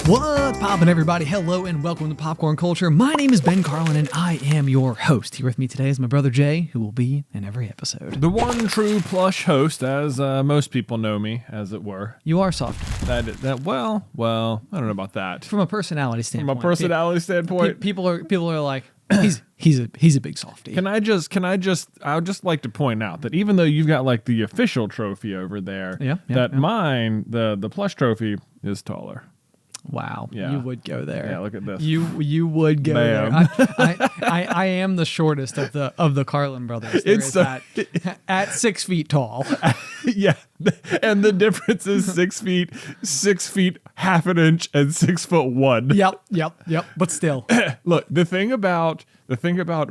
What's poppin', everybody? Hello and welcome to Popcorn Culture. My name is Ben Carlin and I am your host. Here with me today is my brother Jay, who will be in every episode. The one true plush host, as most people know me, as it were. You are soft. Well, I don't know about that. From a personality standpoint. From a personality standpoint, people are like, he's a big softie. I would just like to point out that even though you've got like the official trophy over there, mine, the plush trophy, is taller. Wow, yeah. You would go there. Yeah, look at this. You would go there. I am the shortest of the Carlin brothers. At 6 feet tall. Yeah, and the difference is 6 feet, 6 feet, half an inch, and 6'1". Yep. But still, look, the thing about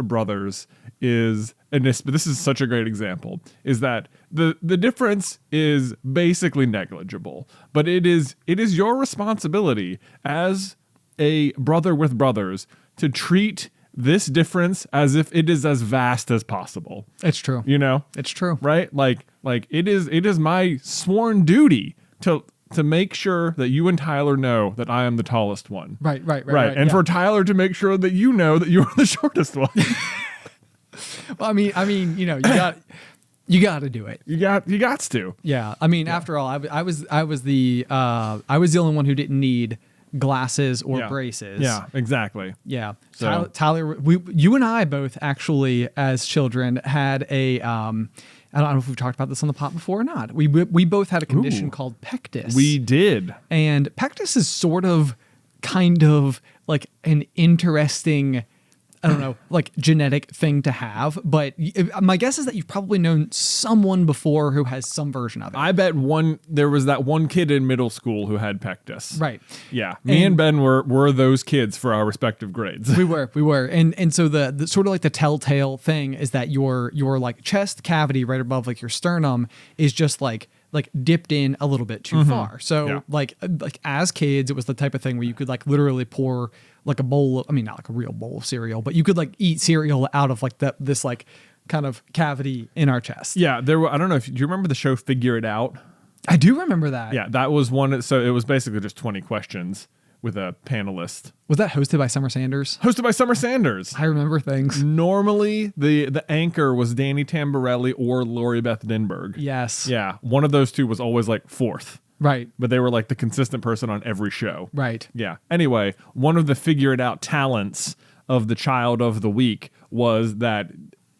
brothers is, and this is such a great example, is that the difference is basically negligible, but it is your responsibility as a brother with brothers to treat this difference as if it is as vast as possible. It's true. You know? It's true. Right? Like it is my sworn duty to make sure that you and Tyler know that I am the tallest one. Right. And for Tyler to make sure that you know that you're the shortest one. Well, I mean, you got to do it. You got to. Yeah. I mean, after all, I was the only one who didn't need glasses or braces. Yeah, exactly. Yeah. So. Tyler, you and I both actually, as children, had a I don't know if we've talked about this on the pod before or not. We both had a condition called pectus. We did. And pectus is kind of like an interesting, I don't know, like genetic thing to have. But my guess is that you've probably known someone before who has some version of it. I bet there was that one kid in middle school who had pectus. Right. Yeah. Me and Ben were those kids for our respective grades. We were. And so the sort of like the telltale thing is that your like chest cavity right above like your sternum is just like dipped in a little bit too far. So like as kids, it was the type of thing where you could like literally pour like a bowl of, I mean, not like a real bowl of cereal, but you could like eat cereal out of like this like kind of cavity in our chest. Yeah. Do you remember the show Figure It Out? I do remember that. Yeah. That was one. So it was basically just 20 questions with a panelist. Was that hosted by Summer Sanders? Hosted by Summer Sanders. I remember things. Normally, the anchor was Danny Tamborelli or Lori Beth Denberg. Yes. Yeah. One of those two was always like fourth. Right. But they were like the consistent person on every show. Right. Yeah. Anyway, one of the Figure It Out talents of the child of the week was that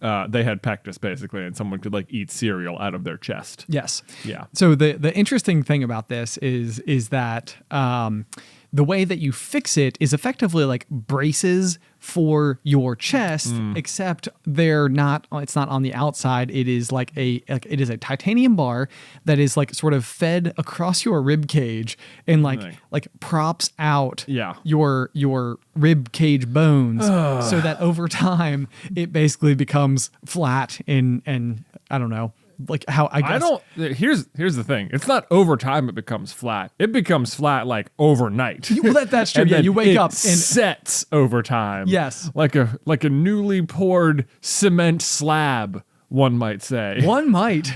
they had pectus, basically, and someone could like eat cereal out of their chest. Yes. Yeah. So the interesting thing about this is that the way that you fix it is effectively like braces for your chest, except it's not on the outside. It is it is a titanium bar that is like sort of fed across your rib cage and like props out your rib cage bones so that over time it basically becomes flat and I don't know. Like how I guess here's the thing. It's not over time it becomes flat. It becomes flat like overnight. Well, that's true. Yeah, you wake up and sets over time. Yes. Like a newly poured cement slab, one might say. One might.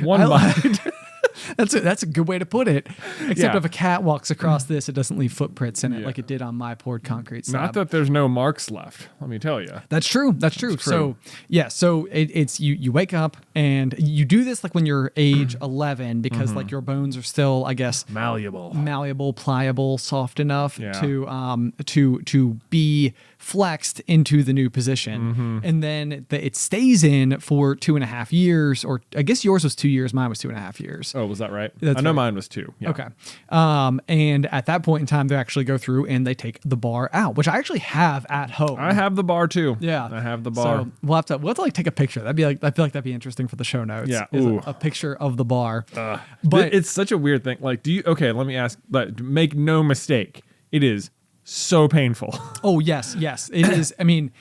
That's a good way to put it. Except if a cat walks across this, it doesn't leave footprints in it like it did on my poured concrete slab. Not that there's no marks left, let me tell you. That's true. So it's you wake up and you do this like when you're age 11 because like your bones are still, I guess, malleable, pliable, soft enough to be flexed into the new position. And then it stays in for 2.5 years, or I guess yours was 2 years, mine was 2.5 years. Oh, was that right? That's I know right. mine was 2. Yeah. Okay. And at that point in time, they actually go through and they take the bar out, which I actually have at home. I have the bar too. Yeah. I have the bar. So we'll have to like take a picture. I feel like that'd be interesting for the show notes. Yeah. A picture of the bar. But it's such a weird thing. Like, let me ask, but make no mistake, it is so painful. Oh, yes. It is. I mean,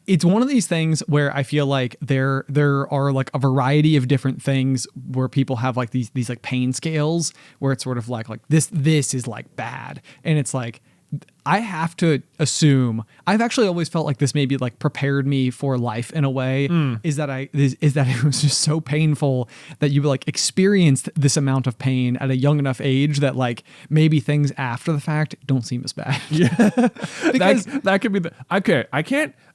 it's one of these things where I feel like there are like a variety of different things where people have like these like pain scales where it's sort of like this is like bad. And it's like, I have to assume I've actually always felt like this maybe like prepared me for life in a way is that it was just so painful that you like experienced this amount of pain at a young enough age that like maybe things after the fact don't seem as bad. Yeah. Because that could be okay.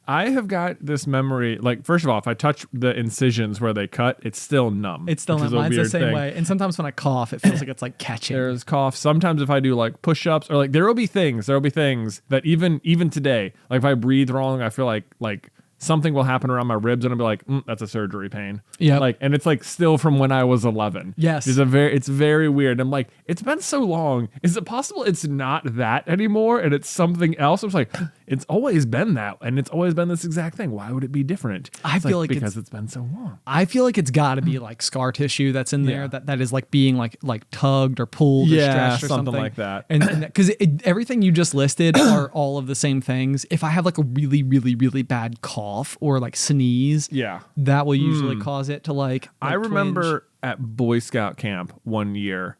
I have got this memory, like, first of all, if I touch the incisions where they cut, it's still numb. it's still which not is a mine's the weird same thing. way. And sometimes when I cough, it feels like it's like catching. There's cough. Sometimes if I do like push-ups or like there will be things that even today, like if I breathe wrong, I feel like something will happen around my ribs and I'll be like, that's a surgery pain. Yep. Like, and it's like still from when I was 11. Yes. It's very weird. I'm like, it's been so long. Is it possible it's not that anymore and it's something else? I was like, it's always been that and it's always been this exact thing. Why would it be different? I feel like because it's been so long. I feel like it's got to be like scar tissue that's in there that is like being like tugged or pulled or stretched or something like that. And because everything you just listed are all of the same things. If I have like a really, really, really bad cough or like sneeze, that will usually cause it to like I remember twinge. at Boy Scout camp one year,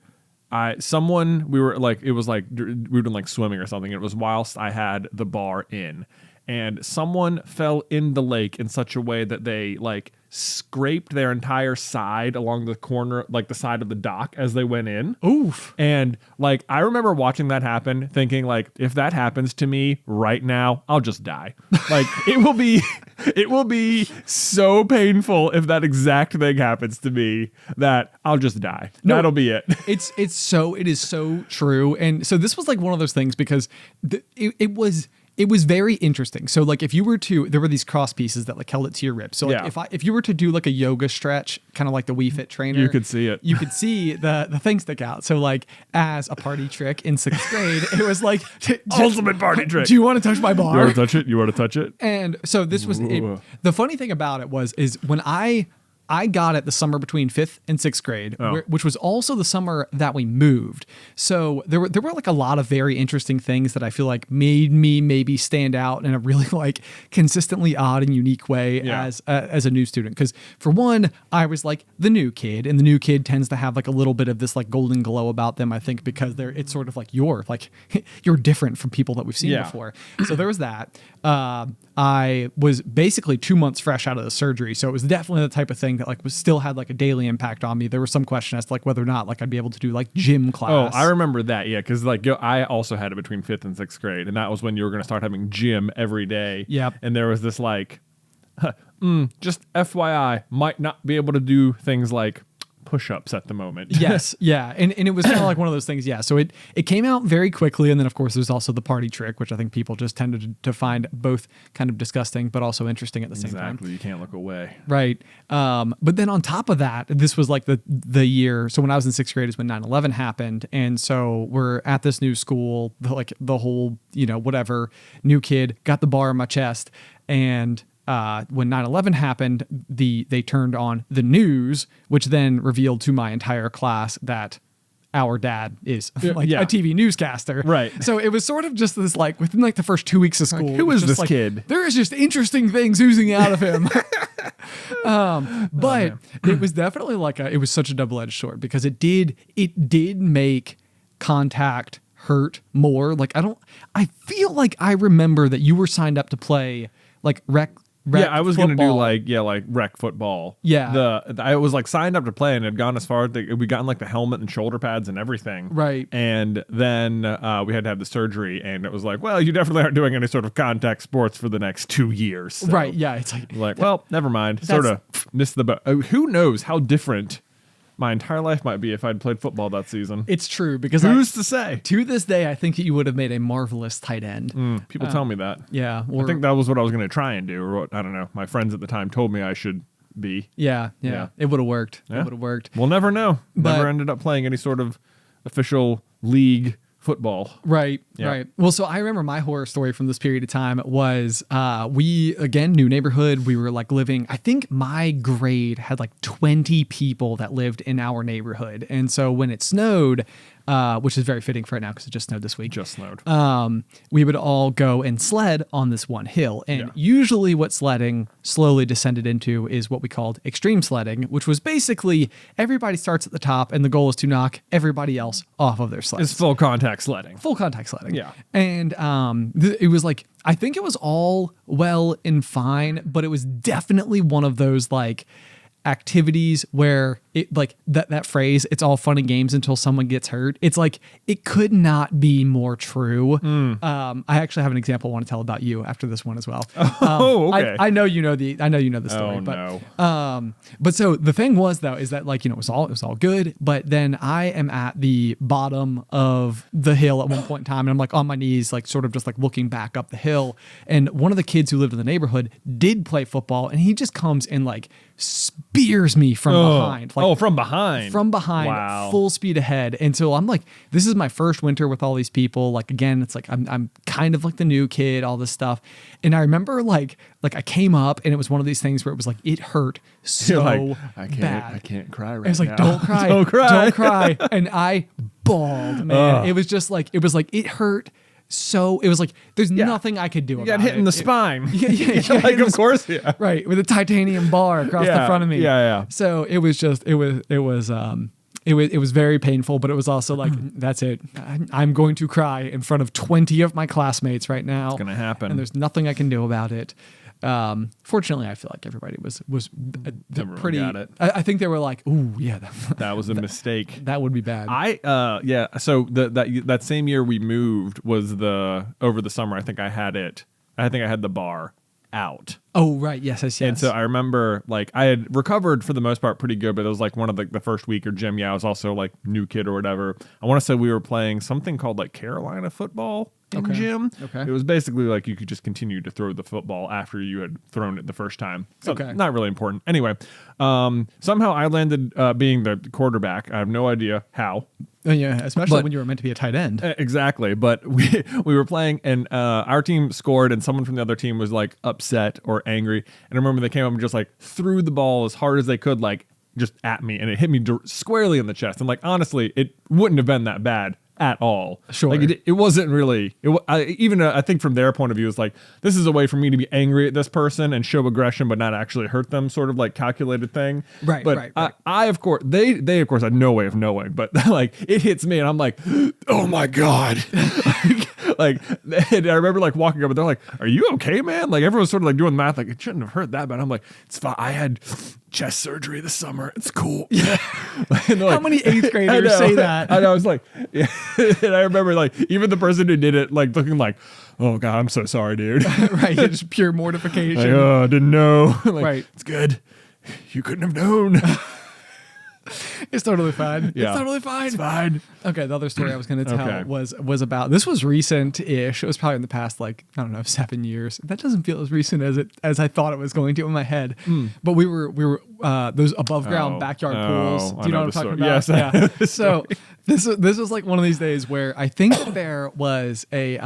we were doing like swimming or something. It was whilst I had the bar in, and someone fell in the lake in such a way that they like scraped their entire side along the corner, like the side of the dock as they went in. Oof. And like, I remember watching that happen thinking like, if that happens to me right now, I'll just die. Like it will be so painful if that exact thing happens to me that I'll just die. No, that'll be it. it is so true. And so this was like one of those things because it was very interesting. So like if you were to, there were these cross pieces that like held it to your ribs. So like if you were to do like a yoga stretch, kind of like the Wii Fit trainer, you could see it. You could see the thing stick out. So like as a party trick in 6th grade, it was like ultimate party trick. Do you want to touch my bar? You want to touch it? You want to touch it? And so this was it. The funny thing about it is when I got it the summer between 5th and 6th grade, which was also the summer that we moved. So there were like a lot of very interesting things that I feel like made me maybe stand out in a really like consistently odd and unique way as a new student. Because for one, I was like the new kid, and the new kid tends to have like a little bit of this like golden glow about them, I think, because it's sort of like you're different from people that we've seen before. So there was that. I was basically 2 months fresh out of the surgery, so it was definitely the type of thing that like still had like a daily impact on me. There was some question as to like whether or not like I'd be able to do like gym class. Oh, I remember that, because like I also had it between 5th and 6th grade, and that was when you were going to start having gym every day. Yep. And there was this like, just FYI, might not be able to do things like push-ups at the moment. Yes, yeah, and it was kind of like one of those things. Yeah, so it came out very quickly, and then of course there's also the party trick, which I think people just tended to find both kind of disgusting but also interesting at the same time. Exactly, you can't look away. Right, but then on top of that, this was like the year. So when I was in 6th grade is when 9/11 happened, and so we're at this new school, the whole whatever new kid got the bar on my chest, and when 9/11 happened, they turned on the news, which then revealed to my entire class that our dad is a TV newscaster. Right. So it was sort of just this like within like the first 2 weeks of school. Like, who is this like, kid? There is just interesting things oozing out of him. But it was definitely like it was such a double-edged sword because it did make contact hurt more. Like I feel like I remember that you were signed up to play like rec I was going to do football. like rec football. Yeah. I was like signed up to play and had gone as far we gotten like the helmet and shoulder pads and everything. Right. And then we had to have the surgery, and it was like, well, you definitely aren't doing any sort of contact sports for the next 2 years. So, right. Yeah. It's like, well, never mind. Sort of missed the boat. Who knows how different my entire life might be if I'd played football that season. It's true because who's to say? To this day, I think that you would have made a marvelous tight end. People tell me that. Yeah, I think that was what I was going to try and do, or what I don't know. My friends at the time told me I should be. Yeah. It would have worked. Yeah. It would have worked. We'll never know. But Never ended up playing any sort of official league football. Right, Yeah. right. Well, so I remember my horror story from this period of time was we, again, new neighborhood. We were like living, I think my grade had like 20 people that lived in our neighborhood. And so when it snowed, which is very fitting for right now because it just snowed this week. Just snowed. We would all go and sled on this one hill. And usually what sledding slowly descended into is what we called extreme sledding, which was basically everybody starts at the top and the goal is to knock everybody else off of their sleds. It's full contact sledding. Full contact sledding. Yeah. And it was like, I think it was all well and fine, but it was definitely one of those like activities where it like that phrase, it's all fun and games until someone gets hurt. It's like, it could not be more true. I actually have an example I want to tell about you after this one as well. Okay. I know you know the story, but so the thing was though, is that like, it was all good, but then I am at the bottom of the hill at one point in time and I'm like on my knees, like sort of just like looking back up the hill. And one of the kids who lived in the neighborhood did play football and he just comes and like spears me from behind. Like, from behind. From behind, wow. Full speed ahead. And so I'm like, this is my first winter with all these people. Like, again, it's like, I'm kind of like the new kid, all this stuff. And I remember like I came up and it was one of these things where it was like, it hurt so bad. I can't cry right now. It was like, don't cry. Don't cry. Don't cry. And I bawled, man. It was just like, it hurt. So it was like, there's nothing I could do about it. You got hit in the spine. Like, of course, yeah. Right, with a titanium bar across the front of me. Yeah. So it was just, it was very painful, but it was also like, that's it. I'm going to cry in front of 20 of my classmates right now. It's gonna happen, and there's nothing I can do about it. Fortunately, I feel like everybody was pretty. Got it. I think they were like, "Ooh, yeah, that was a mistake. That would be bad." So that same year we moved was over the summer. I think I had the bar out. Oh right, yes. And so I remember like I had recovered for the most part pretty good, but it was like one of the first week or gym. Yeah, I was also like new kid or whatever. I want to say we were playing something called like Carolina football in gym. Okay. It was basically like you could just continue to throw the football after you had thrown it the first time. So not really important. Anyway, somehow I landed being the quarterback. I have no idea how. Yeah, especially when you were meant to be a tight end. Exactly. But we were playing and our team scored and someone from the other team was like upset or angry. And I remember they came up and just like threw the ball as hard as they could, like just at me. And it hit me squarely in the chest. And like, honestly, it wouldn't have been that bad at all. Sure. Like it wasn't really, I think from their point of view, it's like, this is a way for me to be angry at this person and show aggression, but not actually hurt them, sort of like calculated thing. Right. But right. I of course, they of course had no way of knowing, but like it hits me and I'm like, oh my God. Like, and I remember like walking up and they're like, are you okay, man? Like everyone's sort of like doing math. Like it shouldn't have hurt that bad. I'm like, it's fine. I had chest surgery this summer. It's cool. Yeah. How many 8th graders say that? And I was like, yeah. And I remember like even the person who did it, like looking like, oh God, I'm so sorry, dude. Right. It's pure mortification. Like, oh, I didn't know. Like, right. It's good. You couldn't have known. It's totally fine. Yeah. It's totally fine. It's fine. Okay, the other story I was going to tell was about, this was recent-ish. It was probably in the past, like, I don't know, 7 years. That doesn't feel as recent as I thought it was going to in my head. But we were those above ground backyard pools. Do you know what I'm talking about? Yes. Yeah. So this was like one of these days where I think that there was a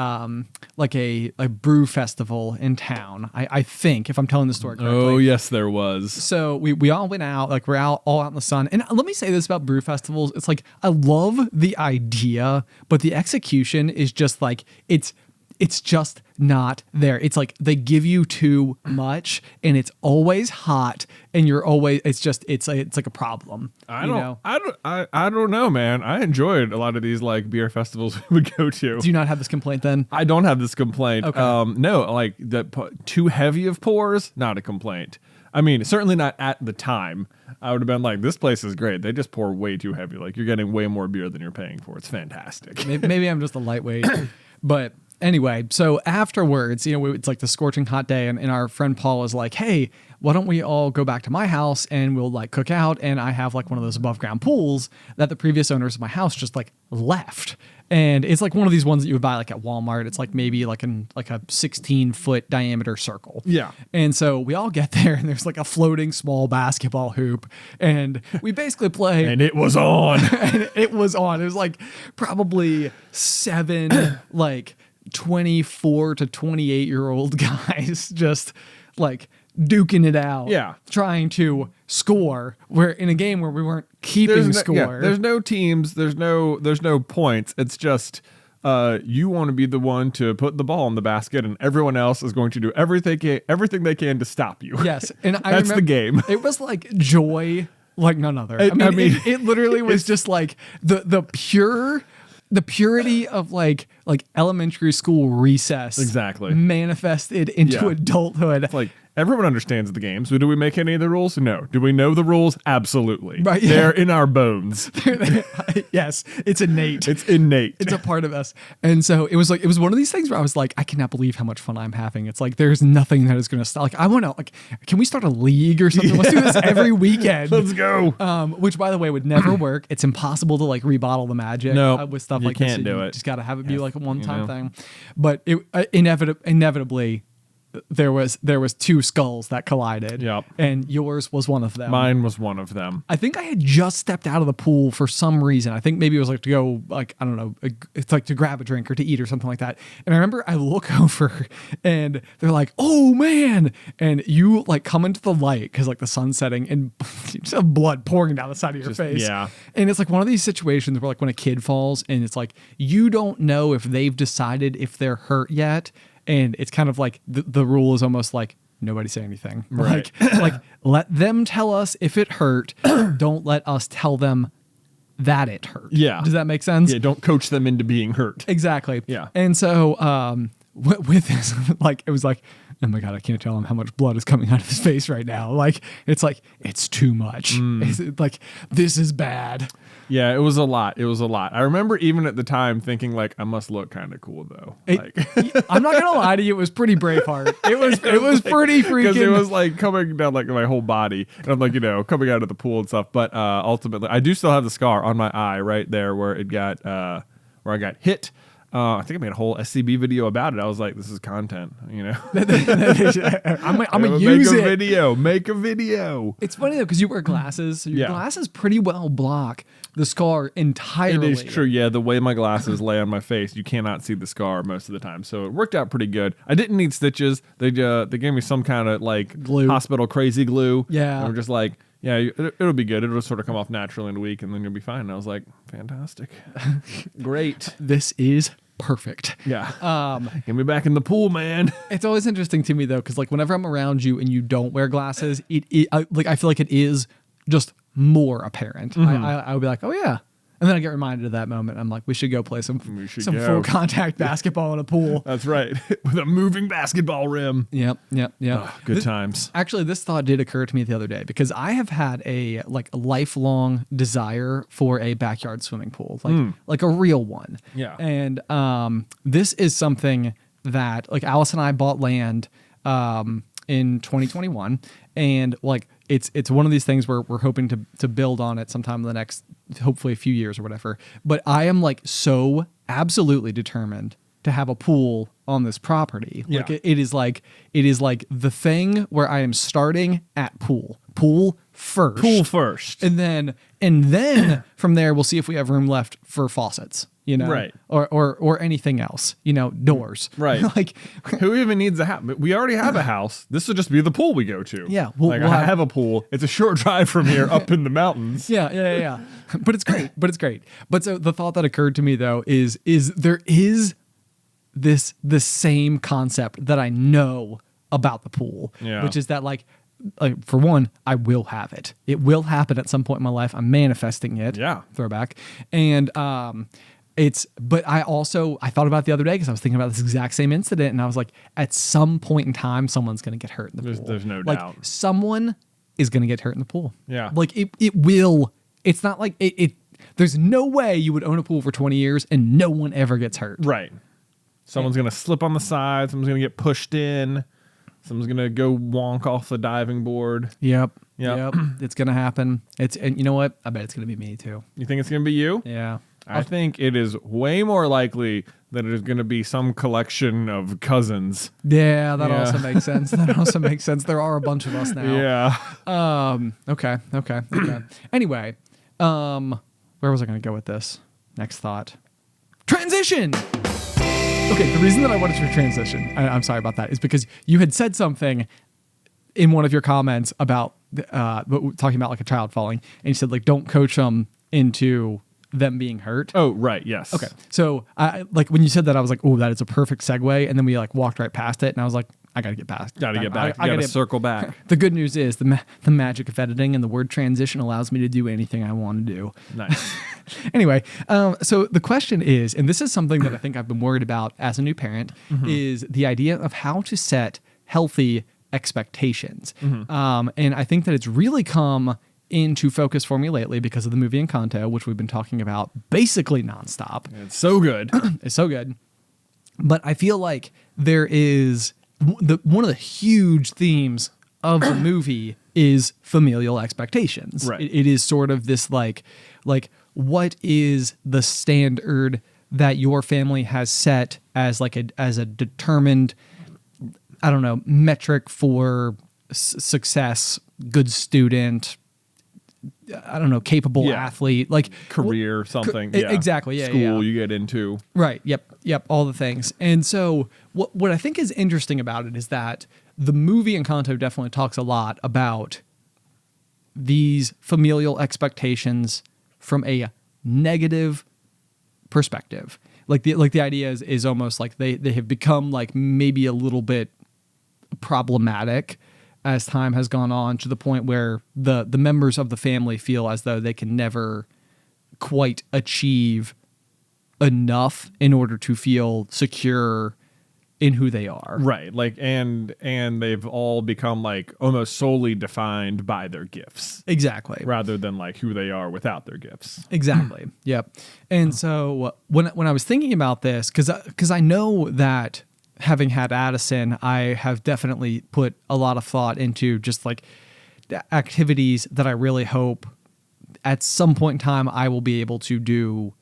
brew festival in town. I think, if I'm telling the story correctly. Oh yes, there was. So we all went out, like we're all out in the sun. And let me say this about brew festivals. It's like, I love the idea, but the execution is just like, it's just not there. It's like they give you too much and it's always hot and you're always, it's like a problem. I don't know, man. I enjoyed a lot of these like beer festivals we would go to. Do you not have this complaint then? I don't have this complaint. Okay. No, like too heavy of pours, not a complaint. I mean, certainly not at the time. I would have been like, this place is great. They just pour way too heavy. Like you're getting way more beer than you're paying for. It's fantastic. Maybe I'm just a lightweight, but anyway, so afterwards, it's like the scorching hot day and our friend Paul is like, hey, why don't we all go back to my house and we'll like cook out. And I have like one of those above ground pools that the previous owners of my house just like left. And it's like one of these ones that you would buy like at Walmart. It's like maybe like a 16-foot diameter circle. Yeah. And so we all get there and there's like a floating small basketball hoop and we basically play. And it was on. And it was on. It was like probably 7 like 24 to 28-year-old guys just like duking it out. Yeah. Trying to score. Where in a game where we weren't keeping score. There's no teams. There's no points. It's just you want to be the one to put the ball in the basket, and everyone else is going to do everything they can to stop you. Yes, and I that's remember, the game. It was like joy, like none other. I mean, it literally was just like the purity of like elementary school recess. Exactly. Manifested into adulthood. It's like everyone understands the game. So do we make any of the rules? No. Do we know the rules? Absolutely. Right, yeah. They're in our bones. Yes, it's innate. It's innate. It's a part of us. And so it was one of these things where I was like, I cannot believe how much fun I'm having. It's like there's nothing that is going to stop. Like I want to can we start a league or something? Let's do this every weekend. Let's go. Which by the way would never work. It's impossible to like rebottle the magic with stuff like this. You can't do it. Just got to have it be like a one-time thing. But it inevitably there was two skulls that collided. Yep. And yours was one of them. Mine was one of them. I think I had just stepped out of the pool for some reason. I think maybe it was like to go, like, I don't know, it's like to grab a drink or to eat or something like that. And I remember I look over and they're like, oh man. And you like come into the light because like the sun's setting and you just have blood pouring down the side of your face. Yeah. And it's like one of these situations where like when a kid falls and it's like, you don't know if they've decided if they're hurt yet. And it's kind of like the rule is almost like nobody say anything. Right. Like let them tell us if it hurt. Don't let us tell them that it hurt. Yeah. Does that make sense? Yeah. Don't coach them into being hurt. Exactly. Yeah. And so with this, like it was like, oh my God, I can't tell him how much blood is coming out of his face right now. Like it's too much. It's like this is bad. Yeah, it was a lot. I remember even at the time thinking like I must look kind of cool though. I'm not gonna lie to you, it was pretty Braveheart. It was pretty freaking. Because it was like coming down like my whole body, and I'm like coming out of the pool and stuff. But ultimately, I do still have the scar on my eye right there where it got where I got hit. I think I made a whole SCB video about it. I was like, this is content, I'm gonna use it. Make a video. It's funny though, because you wear glasses. So your glasses pretty well block the scar entirely. It is true. Yeah, the way my glasses lay on my face, you cannot see the scar most of the time. So it worked out pretty good. I didn't need stitches. They gave me some kind of like glue. Hospital crazy glue. Yeah. And we're just like, yeah, it'll be good. It'll sort of come off naturally in a week, and then you'll be fine. And I was like, fantastic. Great. This is perfect. Yeah. Get me back in the pool, man. It's always interesting to me, though, because like whenever I'm around you and you don't wear glasses, I feel like it is just more apparent. I would be like, oh, yeah. And then I get reminded of that moment. I'm like, we should go play some full contact basketball in a pool. That's right. With a moving basketball rim. Yep. Good times. Actually, this thought did occur to me the other day because I have had a lifelong desire for a backyard swimming pool, like a real one. Yeah. And this is something that like Alice and I bought land in 2021, and like it's one of these things where we're hoping to build on it sometime in the next, hopefully a few years or whatever. But I am like so absolutely determined to have a pool on this property. Yeah. Like it is like the thing where I am starting at pool first. And then from there we'll see if we have room left for faucets. Right. Or anything else, doors. Right. Like who even needs a house? We already have a house. This will just be the pool we go to. Yeah. I have a pool. It's a short drive from here up in the mountains. Yeah. But it's great. But so the thought that occurred to me though is there is the same concept that I know about the pool, which is that like for one, I will have it. It will happen at some point in my life. I'm manifesting it. Yeah. Throwback. And but I thought about it the other day because I was thinking about this exact same incident, and I was like, at some point in time, someone's going to get hurt in the pool. There's no like, doubt. Someone is going to get hurt in the pool. Yeah. Like it will. It's not like it. There's no way you would own a pool for 20 years and no one ever gets hurt. Right. Someone's going to slip on the side. Someone's going to get pushed in. Someone's going to go wonk off the diving board. Yep. It's going to happen. And you know what? I bet it's going to be me too. You think it's going to be you? Yeah. I think it is way more likely that it is going to be some collection of cousins. Yeah, that also makes sense. There are a bunch of us now. Yeah. Okay. Anyway, where was I going to go with this? Next thought. Transition! Okay, the reason that I wanted to transition, I'm sorry about that, is because you had said something in one of your comments about talking about like a child falling, and you said like don't coach them into them being hurt. Oh, right. Yes. Okay. So I like when you said that, I was like, oh, that is a perfect segue. And then we like walked right past it, and I was like, I got to get past. Got to get back. I got to circle back. The good news is the magic of editing and the word transition allows me to do anything I want to do. Nice. Anyway, so the question is, and this is something that I think I've been worried about as a new parent, is the idea of how to set healthy expectations. And I think that it's really come into focus for me lately because of the movie Encanto, which we've been talking about basically nonstop. It's so good. It's so good. But I feel like there is one of the huge themes of the movie is familial expectations. Right. It is sort of this like what is the standard that your family has set as like as a determined, I don't know, metric for success, good student, I don't know, capable athlete, like career, something. Exactly. Yeah. School you get into. Right. Yep. All the things. And so what I think is interesting about it is that the movie Encanto definitely talks a lot about these familial expectations from a negative perspective. Like the idea is almost like they have become like maybe a little bit problematic as time has gone on, to the point where the members of the family feel as though they can never quite achieve enough in order to feel secure in who they are. Right. Like, and they've all become like almost solely defined by their gifts. Exactly. Rather than like who they are without their gifts. Exactly. Yep. And so when I was thinking about this, because I know that having had Addison, I have definitely put a lot of thought into just like activities that I really hope at some point in time I will be able to do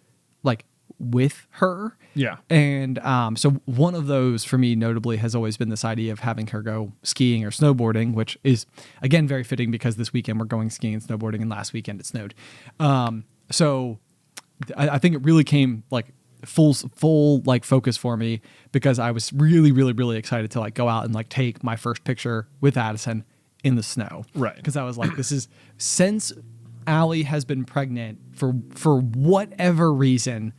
like with her. Yeah. And so one of those for me notably has always been this idea of having her go skiing or snowboarding, which is again very fitting because this weekend we're going skiing and snowboarding, and last weekend it snowed. So I think it really came like full like focus for me because I was really excited to like go out and like take my first picture with Addison in the snow. Right. Because I was like, this is, since Allie has been pregnant for whatever reason,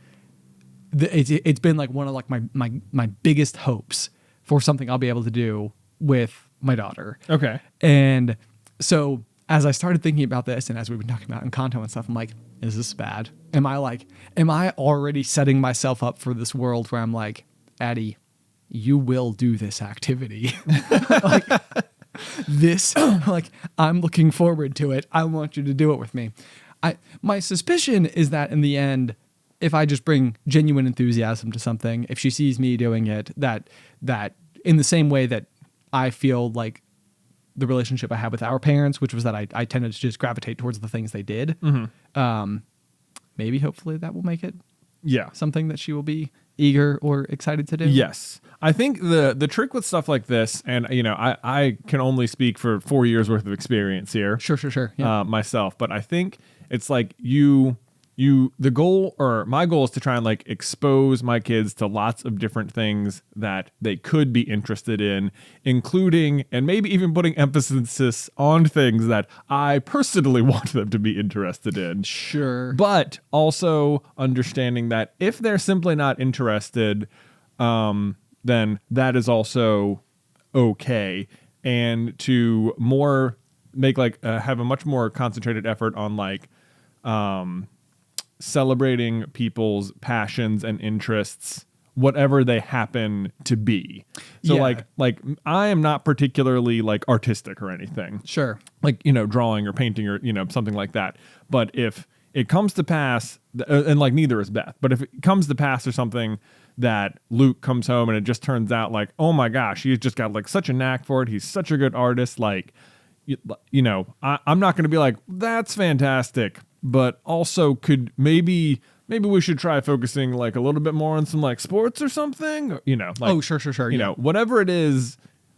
it's been like one of like my biggest hopes for something I'll be able to do with my daughter. Okay. And so as I started thinking about this, and as we've been talking about Encanto and stuff, I'm like, is this bad? Am I already setting myself up for this world where I'm like, Addie, you will do this activity. Like, this, like, I'm looking forward to it. I want you to do it with me. My suspicion is that in the end, if I just bring genuine enthusiasm to something, if she sees me doing it, that in the same way that I feel like the relationship I had with our parents, which was that I tended to just gravitate towards the things they did. Maybe hopefully that will make it something that she will be eager or excited to do. Yes. I think the trick with stuff like this, and you know, I can only speak for 4 years worth of experience here. Sure. Yeah. Myself, but I think it's like the goal, or my goal, is to try and like expose my kids to lots of different things that they could be interested in, including and maybe even putting emphasis on things that I personally want them to be interested in. Sure. But also understanding that if they're simply not interested, then that is also okay. And to more make like have a much more concentrated effort on like celebrating people's passions and interests, whatever they happen to be. So like I am not particularly like artistic or anything. Sure. Like, you know, drawing or painting or, you know, something like that. But if it comes to pass, and like neither is Beth, but if it comes to pass or something that Luke comes home and it just turns out like, oh my gosh, he's just got like such a knack for it. He's such a good artist. Like, you know, I'm not going to be like, that's fantastic, but also could maybe we should try focusing like a little bit more on some like sports or something, or, you know, like, oh, sure. You know, whatever it is.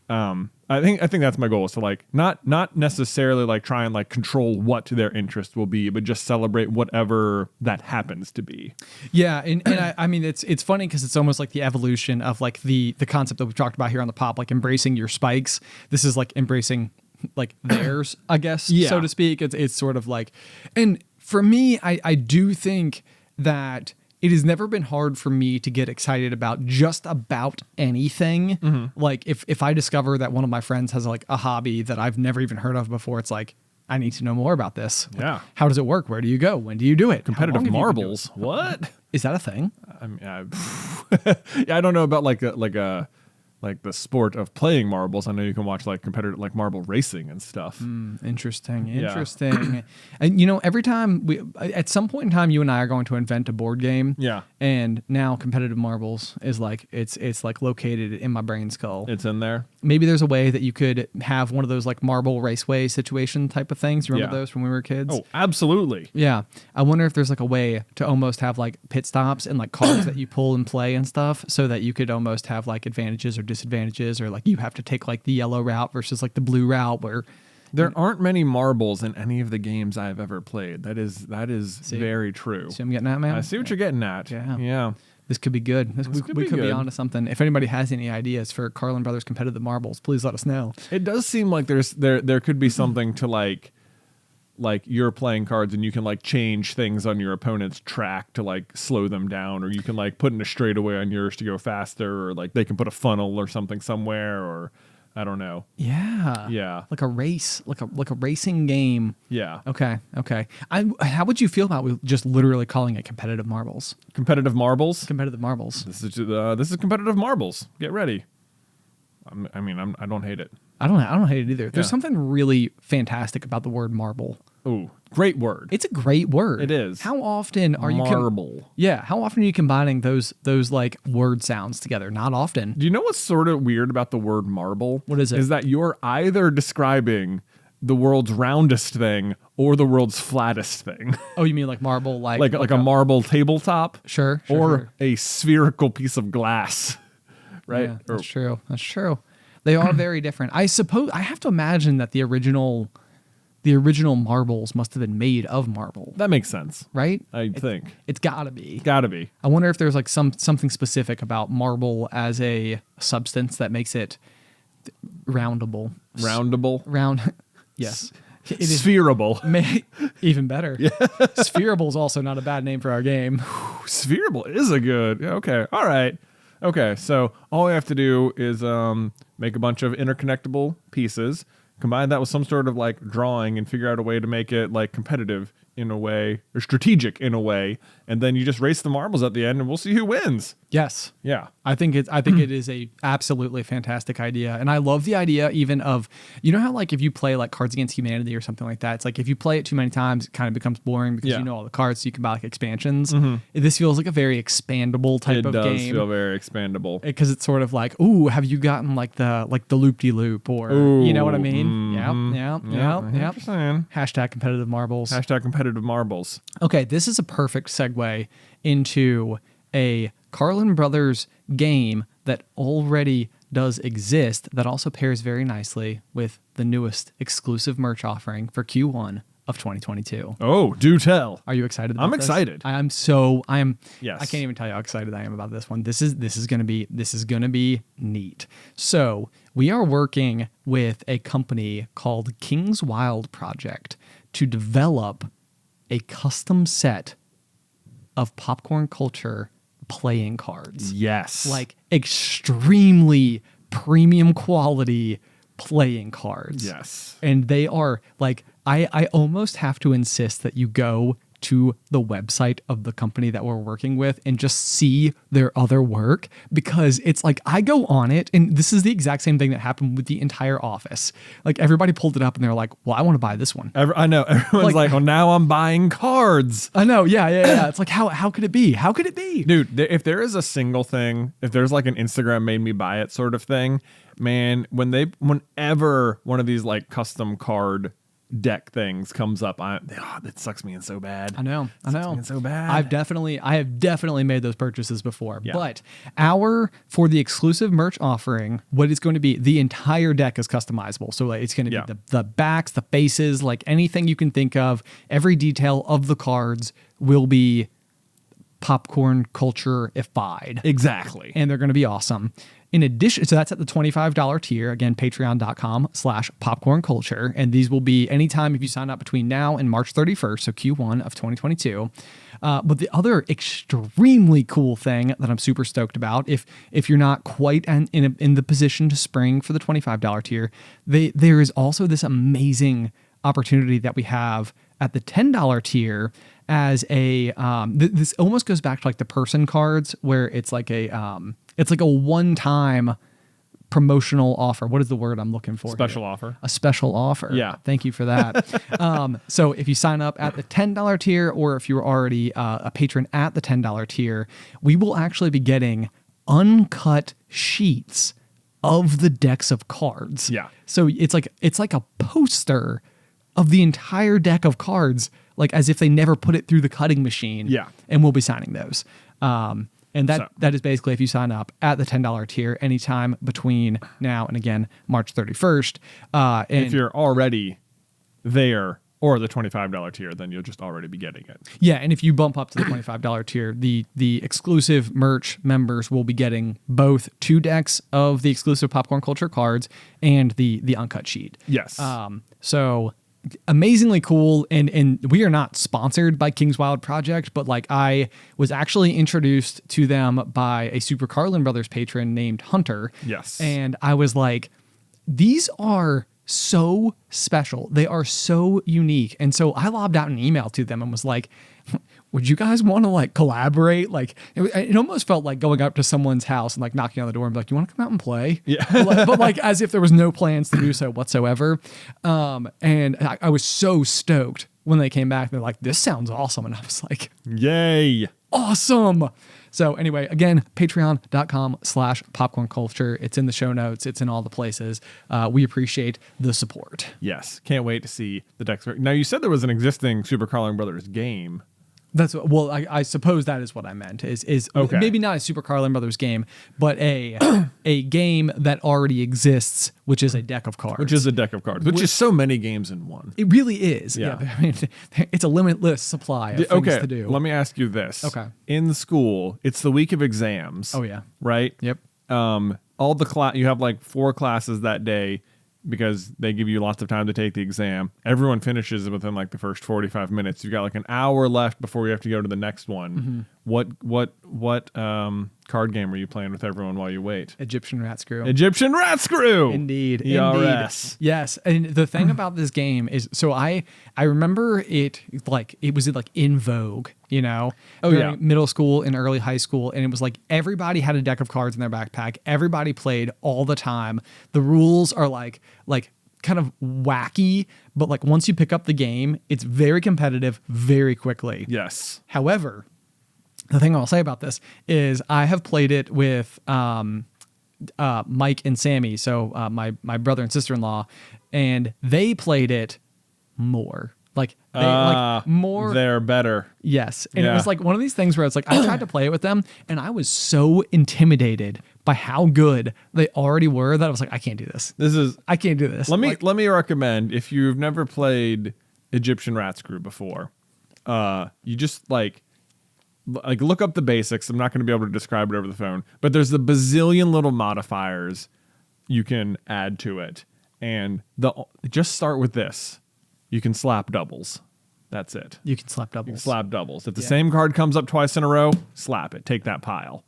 I think that's my goal, is to like not necessarily like try and like control what their interest will be, but just celebrate whatever that happens to be. Yeah, and I mean it's funny because it's almost like the evolution of like the concept that we've talked about here on the pop, like embracing your spikes. This is like embracing like theirs, I guess, Yeah. so to speak. It's sort of like, and for me, I do think that it has never been hard for me to get excited about just about anything. Like if I discover that one of my friends has like a hobby that I've never even heard of before, it's like, I need to know more about this. Like, Yeah. how does it work? Where do you go? When do you do it? How long Competitive have you been doing marbles. it? What? Is that a thing? I mean, yeah, I don't know about like the sport of playing marbles. I know you can watch like competitive like marble racing and stuff. Interesting. Yeah. And every time at some point in time, you and I are going to invent a board game. Yeah. And now competitive marbles is like, it's like located in my brain skull. It's in there. Maybe there's a way that you could have one of those like marble raceway situation type of things. You remember Yeah. those from when we were kids? Oh, absolutely. Yeah. I wonder if there's like a way to almost have like pit stops and like cards that you pull and play and stuff so that you could almost have like advantages or disadvantages, or like you have to take like the yellow route versus like the blue route where There aren't many marbles in any of the games I've ever played. That is very true. See what I'm getting at, man? I see what you're getting at. Yeah. Yeah. This could be good. We could could be be good. onto something. If anybody has any ideas for Carlin Brothers competitive marbles, please let us know. It does seem like there could be something to like you're playing cards and you can like change things on your opponent's track to like slow them down, or you can like put in a straightaway on yours to go faster, or like they can put a funnel or something somewhere, or I don't know. Yeah. Yeah. Like a race, like a racing game. Yeah. Okay. How would you feel about just literally calling it competitive marbles? Competitive marbles. Competitive marbles. This is competitive marbles. Get ready. I don't hate it. I don't hate it either. There's Yeah. something really fantastic about the word marble. Ooh, great word. It's a great word. It is. How often are you marble? how often are you combining those like word sounds together? Not often. Do you know what's sort of weird about the word marble? What is it? Is that you're either describing the world's roundest thing or the world's flattest thing. Oh, you mean like marble, like a marble tabletop? Sure. Or a spherical piece of glass. Right? Yeah, that's true. That's true. They are very different. I suppose I have to imagine that the original marbles must have been made of marble, That makes sense. right? I think. It's gotta be. Gotta be. I wonder if there's like something specific about marble as a substance that makes it roundable. Roundable. Round. Yes. It is Spherable. even better. Yeah. Spherable is also not a bad name for our game. Spherable is a good. Okay. All right. Okay. So all we have to do is make a bunch of interconnectable pieces, combine that with some sort of like drawing, and figure out a way to make it like competitive in a way, or strategic in a way, and then you just race the marbles at the end and we'll see who wins. Yes. Yeah. I think it is a absolutely fantastic idea. And I love the idea even of, you know how like if you play like Cards Against Humanity or something like that, it's like if you play it too many times, it kind of becomes boring because Yeah. you know all the cards, so you can buy like expansions. This feels like a very expandable type It of does game. feel very expandable. Because it's sort of like, ooh, have you gotten like the loop-de-loop, or you know what I mean? Yeah. 100%. Hashtag competitive marbles. Hashtag competitive marbles. Okay, this is a perfect segue into a Carlin Brothers game that already does exist that also pairs very nicely with the newest exclusive merch offering for Q1 of 2022. Oh, do tell. Are you excited about I'm this? excited. Yes. I can't even tell you how excited I am about this one. This is going to be neat. So, we are working with a company called King's Wild Project to develop a custom set of popcorn culture playing cards. Yes. Like extremely premium quality playing cards. Yes. And they are like, I almost have to insist that you go to the website of the company that we're working with and just see their other work, because it's like I go on it and this is the exact same thing that happened with the entire office. Like everybody pulled it up and they're like, well, I want to buy this one. I know. Everyone's like, well, now I'm buying cards. I know. Yeah. It's like, how could it be? How could it be? Dude, if there is a single thing, if there's like an Instagram made me buy it sort of thing, man, whenever one of these like custom card deck things comes up, it sucks me in so bad. I know. Sucks me in so bad. I have definitely made those purchases before. Yeah. But for the exclusive merch offering, what it's going to be, the entire deck is customizable. So like, it's going to be the backs, the faces, like anything you can think of, every detail of the cards will be popcorn culture-ified. Exactly. And they're going to be awesome. In addition, so that's at the $25 tier. Again, patreon.com/popcorn culture. And these will be anytime if you sign up between now and March 31st, so Q1 of 2022. But the other extremely cool thing that I'm super stoked about, if you're not quite in the position to spring for the $25 tier, there is also this amazing opportunity that we have at the $10 tier as a this almost goes back to like the person cards where it's like a one-time promotional offer. What is the word I'm looking for? Special here? offer. A special offer. Yeah. Thank you for that. So if you sign up at the $10 tier, or if you're already a patron at the $10 tier, we will actually be getting uncut sheets of the decks of cards. Yeah. So it's like a poster of the entire deck of cards, like as if they never put it through the cutting machine. Yeah. And we'll be signing those. And that is basically if you sign up at the $10 tier anytime between now and again March 31st. And If you're already there or the $25 tier, then you'll just already be getting it. yeah, and if you bump up to the $25 tier, the exclusive merch members will be getting both 2 decks of the exclusive Popcorn Culture cards and the uncut sheet. Yes. So amazingly cool, and we are not sponsored by King's Wild Project, but like I was actually introduced to them by a Super Carlin Brothers patron named Hunter. Yes. And I was like, these are so special. They are so unique. And so I lobbed out an email to them and was like, would you guys want to like collaborate? Like it almost felt like going up to someone's house and like knocking on the door and be like, you want to come out and play? Yeah. but like as if there was no plans to do so whatsoever. And I was so stoked when they came back. They're like, this sounds awesome. And I was like, Yay. awesome. So anyway, again, patreon.com/popcorn culture. It's in the show notes. It's in all the places. We appreciate the support. Yes. Can't wait to see the decks. Now, you said there was an existing Super Carlin Brothers game. That's well, I suppose that is what I meant. Is Okay. Maybe not a Super Carlin Brothers game, but a game that already exists, which is a deck of cards. Which is a deck of cards, which is so many games in one. It really is. Yeah. I mean, it's a limitless supply of things to do. Let me ask you this. Okay. In school, it's the week of exams. Oh yeah. Right? Yep. All the you have like 4 classes that day because they give you lots of time to take the exam. Everyone finishes within like the first 45 minutes. You've got like an hour left before you have to go to the next one. Mm-hmm. What card game are you playing with everyone while you wait? Egyptian rat screw. Egyptian Rat Screw. Indeed. ERS. Indeed. Yes. And the thing about this game is, so I remember it was like in vogue, you know, during middle school and early high school. And it was like everybody had a deck of cards in their backpack. Everybody played all the time. The rules are like kind of wacky, but like once you pick up the game, it's very competitive very quickly. Yes. However, the thing I'll say about this is I have played it with Mike and Sammy, so my brother and sister-in-law, and they played it more. Like they like more. They're better. Yes, and Yeah. it was like one of these things where it's like I tried to play it with them, and I was so intimidated by how good they already were that I was like, I can't do this. I can't do this. Let me recommend, if you've never played Egyptian Rat Screw before, you just like look up the basics. I'm not going to be able to describe it over the phone, but there's a bazillion little modifiers you can add to it, and just start with this. You can slap doubles. That's it. You can slap doubles. Slap doubles. If the same card comes up twice in a row, slap it. Take that pile.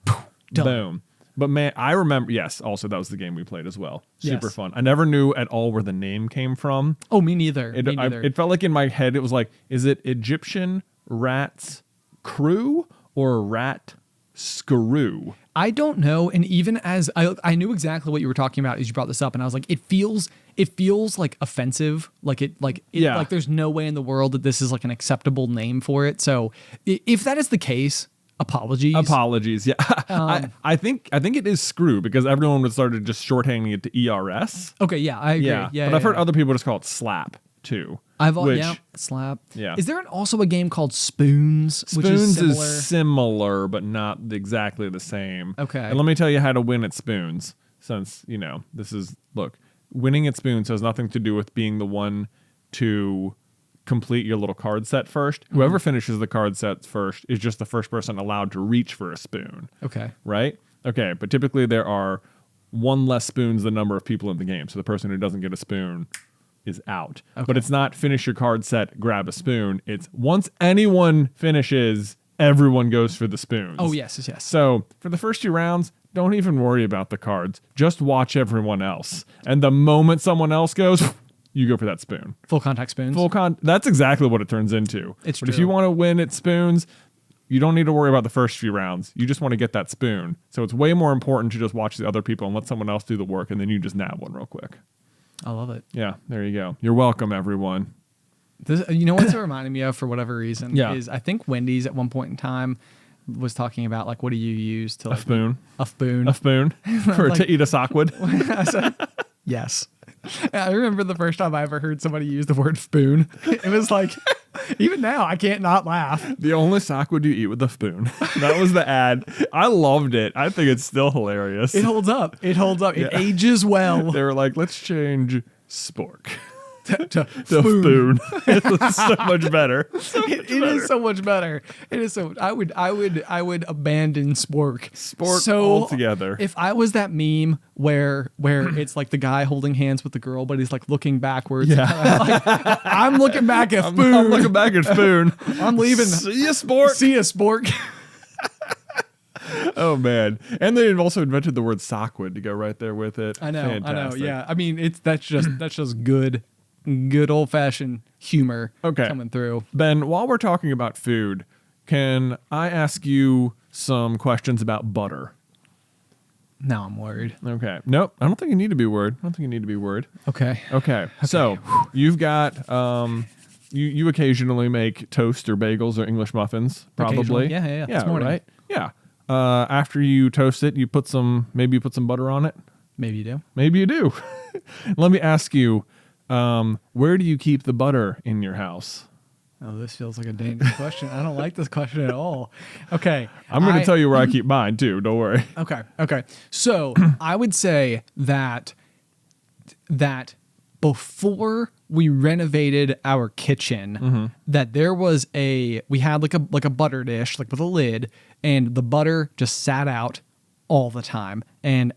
Done. Boom. But man, I remember, yes, also that was the game we played as well. Super Yes. fun. I never knew at all where the name came from. Oh, me neither. It felt like in my head, it was like, is it Egyptian Rats Crew or Rat Screw? I don't know. And even as I knew exactly what you were talking about as you brought this up, and I was like, it feels like offensive. Like there's no way in the world that this is like an acceptable name for it. So if that is the case, apologies. Yeah. I think it is Screw because everyone would started just shorthanding it to ERS. Okay. Yeah, I agree. Yeah. But I've heard other people just call it Slap too. Slap. Yeah. Is there also a game called Spoons? Which Spoons is similar, but not exactly the same. Okay. And let me tell you how to win at Spoons, since, winning at Spoons has nothing to do with being the one to complete your little card set first. Whoever finishes the card sets first is just the first person allowed to reach for a spoon. Okay. Right? Okay, but typically there are one less spoons than the number of people in the game. So the person who doesn't get a spoon is out. Okay. But it's not finish your card set, grab a spoon. It's once anyone finishes, everyone goes for the spoons. Oh, yes. So for the first 2 rounds, don't even worry about the cards. Just watch everyone else. And the moment someone else goes, you go for that spoon. Full contact spoons. That's exactly what it turns into. It's but true. if you want to win at spoons, you don't need to worry about the first few rounds. You just want to get that spoon. So it's way more important to just watch the other people and let someone else do the work, and then you just nab one real quick. I love it. Yeah, there you go. You're welcome, everyone. This, you know what's it reminding me of for whatever reason? Yeah. Is I think Wendy's at one point in time was talking about like, what do you use to A like spoon. A spoon. A spoon for Like- to eat a sockwood. I said, yes. I remember the first time I ever heard somebody use the word spoon. It was like, even now I can't not laugh. The only sockwood you eat with a spoon. That was the ad. I loved it. I think it's still hilarious. It holds up. It holds up. It ages well. They were like, let's change spork to to spoon. It's so much better. It is so much better. It is so. I would abandon spork. Spork so altogether. If I was that meme where it's like the guy holding hands with the girl, but he's like looking backwards. Yeah. Like, I'm looking back at I'm spoon. looking back at spoon. I'm leaving. See ya, spork. See ya, spork. Oh man! And they've also invented the word sockwood to go right there with it. I know. Fantastic. Yeah. I mean, that's just good old fashioned humor. Okay. Coming through. Ben, while we're talking about food, can I ask you some questions about butter? Now I'm worried. Okay. Nope. I don't think you need to be worried. Okay. Okay. So you've got you occasionally make toast or bagels or English muffins, probably. Occasionally. Yeah. This morning. Right. Yeah. After you toast it, you put some butter on it. Maybe you do. Maybe you do. Let me ask you, where do you keep the butter in your house? Oh, this feels like a dangerous question. I don't like this question at all. Okay. I'm going to tell you where I keep mine too. Don't worry. Okay. So I would say that before we renovated our kitchen, that there was we had like a butter dish, like with a lid, and the butter just sat out all the time. And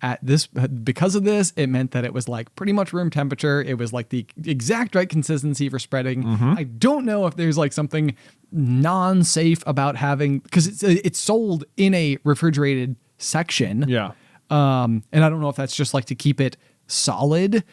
because of this, it meant that it was like pretty much room temperature. It was like the exact right consistency for spreading. I don't know if there's like something non-safe about having, because it's sold in a refrigerated section. Yeah. And I don't know if that's just like to keep it solid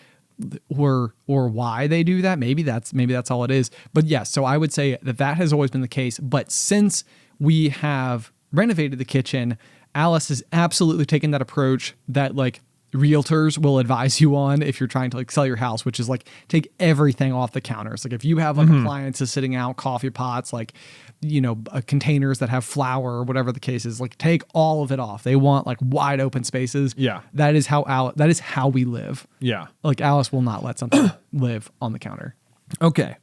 or why they do that. Maybe that's all it is. But yes, so I would say that has always been the case. But since we have renovated the kitchen, Alice has absolutely taken that approach that like realtors will advise you on if you're trying to like sell your house, which is like take everything off the counters. Like if you have like appliances sitting out, coffee pots, like, you know, containers that have flour or whatever the case is, like take all of it off. They want like wide open spaces. Yeah. That is how we live. Yeah. Like Alice will not let something live on the counter. Okay.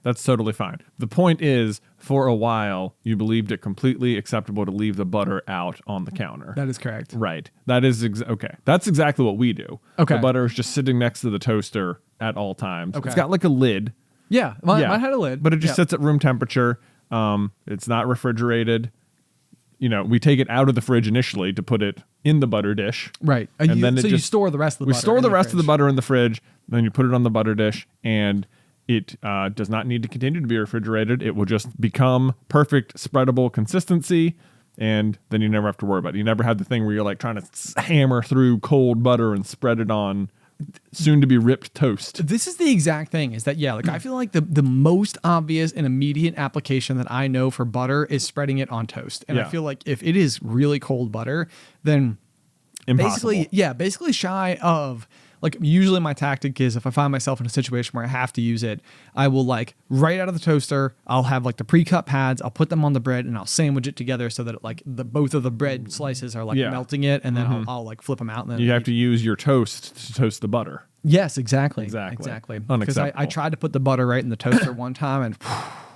That's totally fine. The point is, for a while, you believed it completely acceptable to leave the butter out on the counter. That is correct. Right. That is okay. That's exactly what we do. Okay. The butter is just sitting next to the toaster at all times. Okay. It's got like a lid. Yeah. Mine had a lid. But it just sits at room temperature. It's not refrigerated. You know, we take it out of the fridge initially to put it in the butter dish. Right. And then you store the rest of the butter. We store in the rest of the fridge. butter in the fridge. Then you put it on the butter dish, and it does not need to continue to be refrigerated. It will just become perfect spreadable consistency, and then you never have to worry about it. You never have the thing where you're like trying to hammer through cold butter and spread it on soon to be ripped toast. This is the exact thing, is that, yeah, like I feel like the most obvious and immediate application that I know for butter is spreading it on toast. And I feel like if it is really cold butter, then Impossible. basically shy of, like, usually my tactic is if I find myself in a situation where I have to use it, I will like right out of the toaster, I'll have like the pre-cut pads, I'll put them on the bread and I'll sandwich it together so that like both of the bread slices are like melting it, and then I'll like flip them out. And then You have to use your toast to toast the butter. Yes, exactly. Exactly. Because Unacceptable. I tried to put the butter right in the toaster one time, and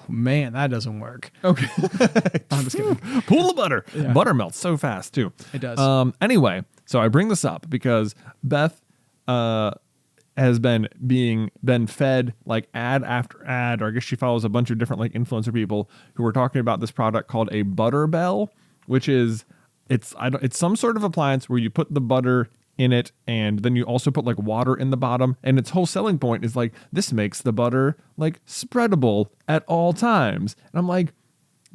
man, that doesn't work. Okay. I'm just kidding. Pull the butter. Yeah. Butter melts so fast too. It does. Anyway, so I bring this up because Beth has been fed like ad after ad, or I guess she follows a bunch of different like influencer people who were talking about this product called a butter bell, which is it's some sort of appliance where you put the butter in it and then you also put like water in the bottom, and its whole selling point is like this makes the butter like spreadable at all times. And I'm like,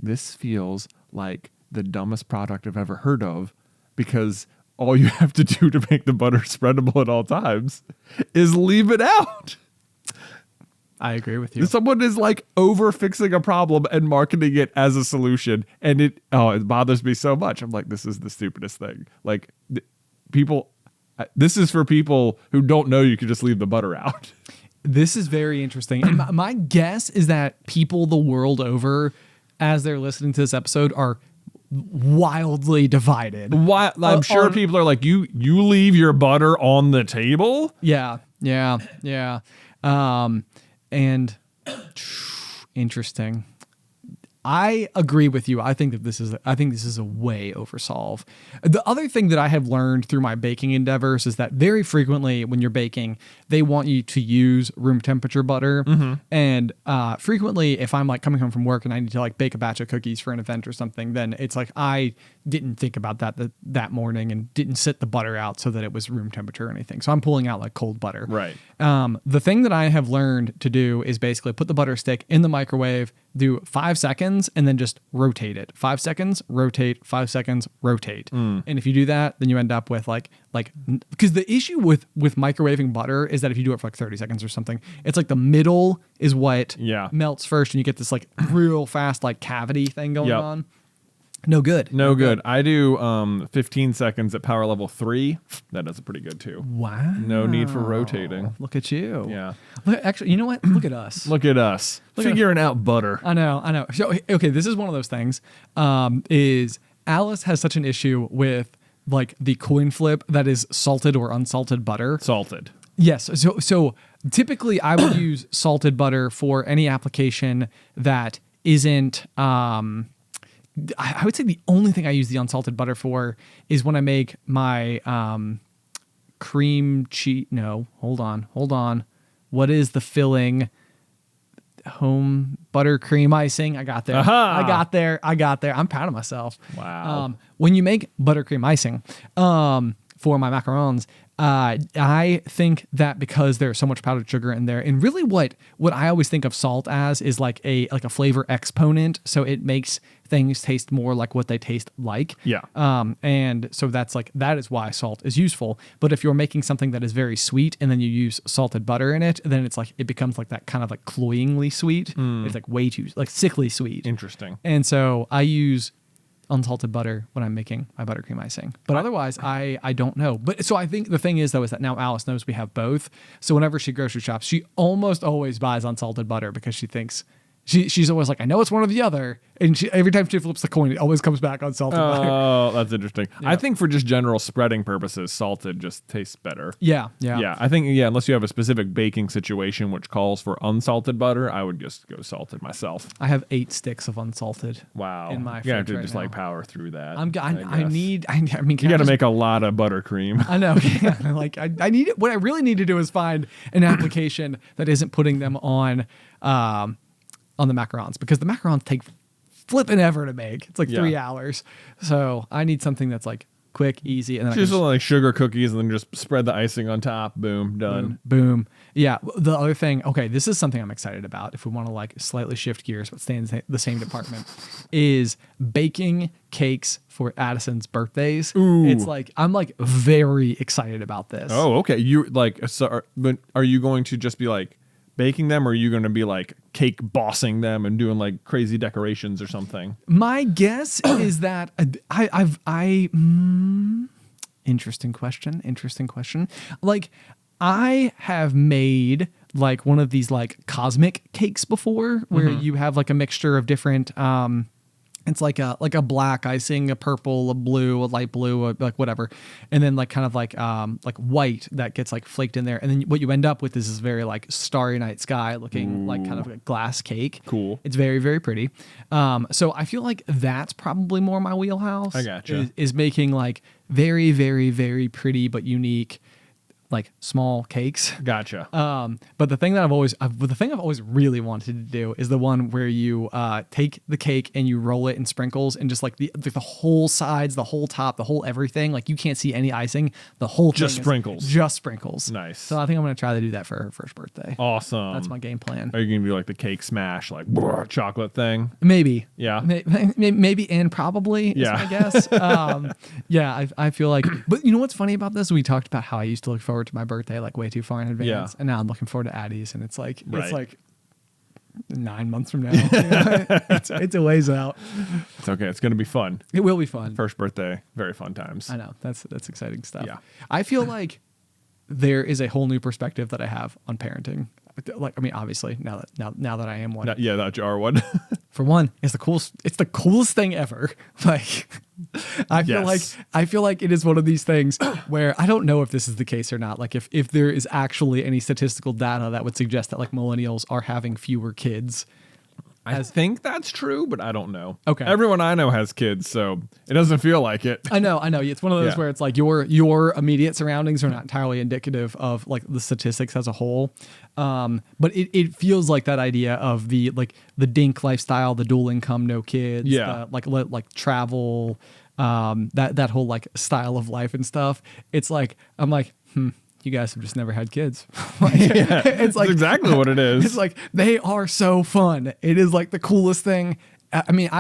this feels like the dumbest product I've ever heard of, because all you have to do to make the butter spreadable at all times is leave it out. I agree with you. Someone is like over fixing a problem and marketing it as a solution, and it bothers me so much. I'm like, this is the stupidest thing. Like this is for people who don't know you can just leave the butter out. This is very interesting. And my guess is that people the world over, as they're listening to this episode, are wildly divided. I'm sure people are like, you leave your butter on the table? Yeah. And interesting. I agree with you. I think this is a way oversolve. The other thing that I have learned through my baking endeavors is that very frequently when you're baking, they want you to use room temperature butter. Mm-hmm. And frequently, if I'm like coming home from work and I need to like bake a batch of cookies for an event or something, then it's like I didn't think about that morning and didn't sit the butter out so that it was room temperature or anything. So I'm pulling out like cold butter. Right. The thing that I have learned to do is basically put the butter stick in the microwave, do 5 seconds, and then just rotate it. 5 seconds, rotate, 5 seconds, rotate. And if you do that, then you end up with like, because the issue with microwaving butter is that if you do it for like 30 seconds or something, it's like the middle is what melts first, and you get this like real fast like cavity thing going on. No good. I do 15 seconds at power level 3. That does pretty good too. Wow. No need for rotating. Look at you. Yeah. Actually, you know what? Look at us. Figuring out butter. I know. So, okay, this is one of those things. Is Alice has such an issue with like the coin flip that is salted or unsalted butter. Salted. Yes. So typically I would use salted butter for any application that isn't I would say the only thing I use the unsalted butter for is when I make my cream cheese. No, hold on. What is the filling? Home buttercream icing. I got there. Aha! I got there. I'm proud of myself. Wow. When you make buttercream icing for my macarons, I think that because there's so much powdered sugar in there, and really what I always think of salt as is like a flavor exponent, so it makes things taste more like what they taste like. Yeah. And so that is why salt is useful. But if you're making something that is very sweet and then you use salted butter in it, then it becomes like that kind of like cloyingly sweet. It's like way too like sickly sweet. Interesting. And so I use unsalted butter when I'm making my buttercream icing. But otherwise, I don't know. But so I think the thing is, though, is that now Alice knows we have both. So whenever she grocery shops, she almost always buys unsalted butter because she thinks she's always like, I know it's one or the other. And every time she flips the coin, it always comes back on salted butter. Oh, that's interesting. Yeah. I think for just general spreading purposes, salted just tastes better. Yeah. I think, unless you have a specific baking situation which calls for unsalted butter, I would just go salted myself. I have 8 sticks of unsalted. Wow. In my you have to right just now. Like power through that. I mean, you got to make a lot of buttercream. I know. Like I need it. What I really need to do is find an application that isn't putting them on the macarons, because the macarons take flipping ever to make. It's like 3 hours. So I need something that's like quick, easy, and then just like sugar cookies and then just spread the icing on top. Boom, done. Boom. Yeah. The other thing, okay, this is something I'm excited about if we want to like slightly shift gears but stay in the same department, is baking cakes for Addison's birthdays. Ooh. It's like I'm like very excited about this. Oh, okay. You like but are you going to just be like baking them, or are you going to be like cake bossing them and doing like crazy decorations or something? My guess is that interesting question. Like I have made like one of these like cosmic cakes before, where you have like a mixture of different it's like a black icing, a purple, a blue, a light blue, like whatever, and then like kind of like white that gets like flaked in there, and then what you end up with is this very like starry night sky looking like kind of like a glass cake. Cool. It's very, very pretty. So I feel like that's probably more my wheelhouse. I gotcha. Is making like very, very, very pretty but unique like small cakes. Gotcha. But the thing that I've always really wanted to do is the one where you take the cake and you roll it in sprinkles and just like the whole sides, the whole top, the whole everything. Like you can't see any icing. The whole Just thing sprinkles. Just sprinkles. Nice. So I think I'm gonna try to do that for her first birthday. Awesome. That's my game plan. Are you gonna do like the cake smash, like chocolate thing? Maybe. Yeah. Maybe and probably is Yeah. my guess. Yeah, I feel like, but you know what's funny about this? We talked about how I used to look forward to my birthday like way too far in advance, Yeah. and now I'm looking forward to Addie's, and it's like Right. 9 months from now. You know? It's a ways out. It's okay. It's gonna be fun. It will be fun. First birthday, very fun times. I know that's exciting stuff. Yeah. I feel like there is a whole new perspective that I have on parenting. Like, I mean, obviously now that I am one. Yeah, that jar one. For one, it's the coolest thing ever. Like I feel like it is one of these things where I don't know if this is the case or not. Like if there is actually any statistical data that would suggest that like millennials are having fewer kids. I think that's true, but I don't know. Okay. Everyone I know has kids, so it doesn't feel like it. I know. It's one of those Yeah. where it's like your immediate surroundings are not entirely indicative of like the statistics as a whole. But it feels like that idea of the dink lifestyle, the dual income, no kids, Yeah. like travel, that whole like style of life and stuff. It's like, I'm like, you guys have just never had kids. Like, Yeah, it's like that's exactly what it is. It's like they are so fun. It is like the coolest thing. I mean,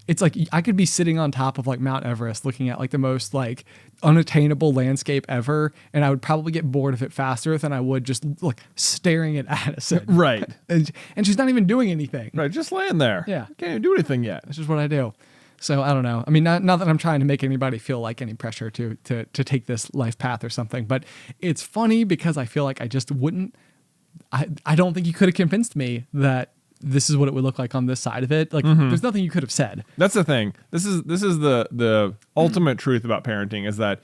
it's like I could be sitting on top of like Mount Everest looking at like the most like unattainable landscape ever, and I would probably get bored of it faster than I would just like staring at Addison. Right. And she's not even doing anything. Right, just laying there. Yeah. Can't even do anything yet. That's just what I do. So I don't know. I mean, not that I'm trying to make anybody feel like any pressure to take this life path or something, but it's funny because I feel like I just wouldn't. I don't think you could have convinced me that this is what it would look like on this side of it. Like, there's nothing you could have said. That's the thing. This is the ultimate truth about parenting is that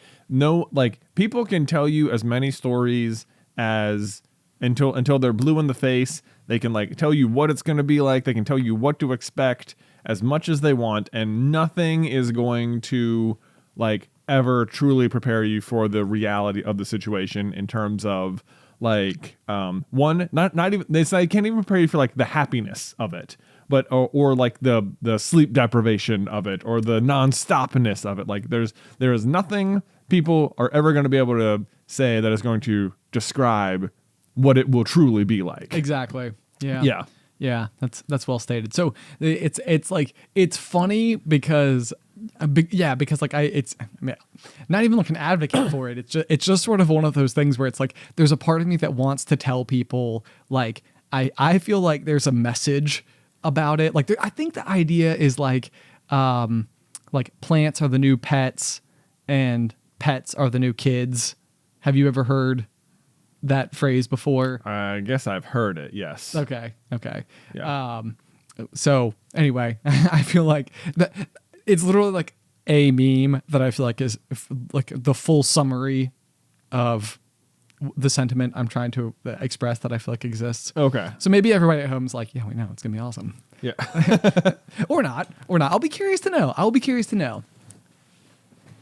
people can tell you as many stories as until they're blue in the face. They can like tell you what it's going to be like. They can tell you what to expect as much as they want, and nothing is going to like ever truly prepare you for the reality of the situation in terms of like not even they can't even prepare you for like the happiness of it, but or like the sleep deprivation of it or the non-stopness of it. Like there is nothing people are ever going to be able to say that is going to describe what it will truly be like. Exactly. Yeah. Yeah. Yeah, that's well stated. So it's like it's funny because like I mean, not even looking to advocate for it. It's just sort of one of those things where it's like there's a part of me that wants to tell people like I feel like there's a message about it. Like I think the idea is like plants are the new pets and pets are the new kids. Have you ever heard that phrase before? I guess I've heard it. Yes. Okay. Yeah. So anyway, I feel like that it's literally like a meme that I feel like is like the full summary of the sentiment I'm trying to express that I feel like exists. Okay. So maybe everybody at home is like, yeah, we know it's gonna be awesome. Yeah. or not. I'll be curious to know.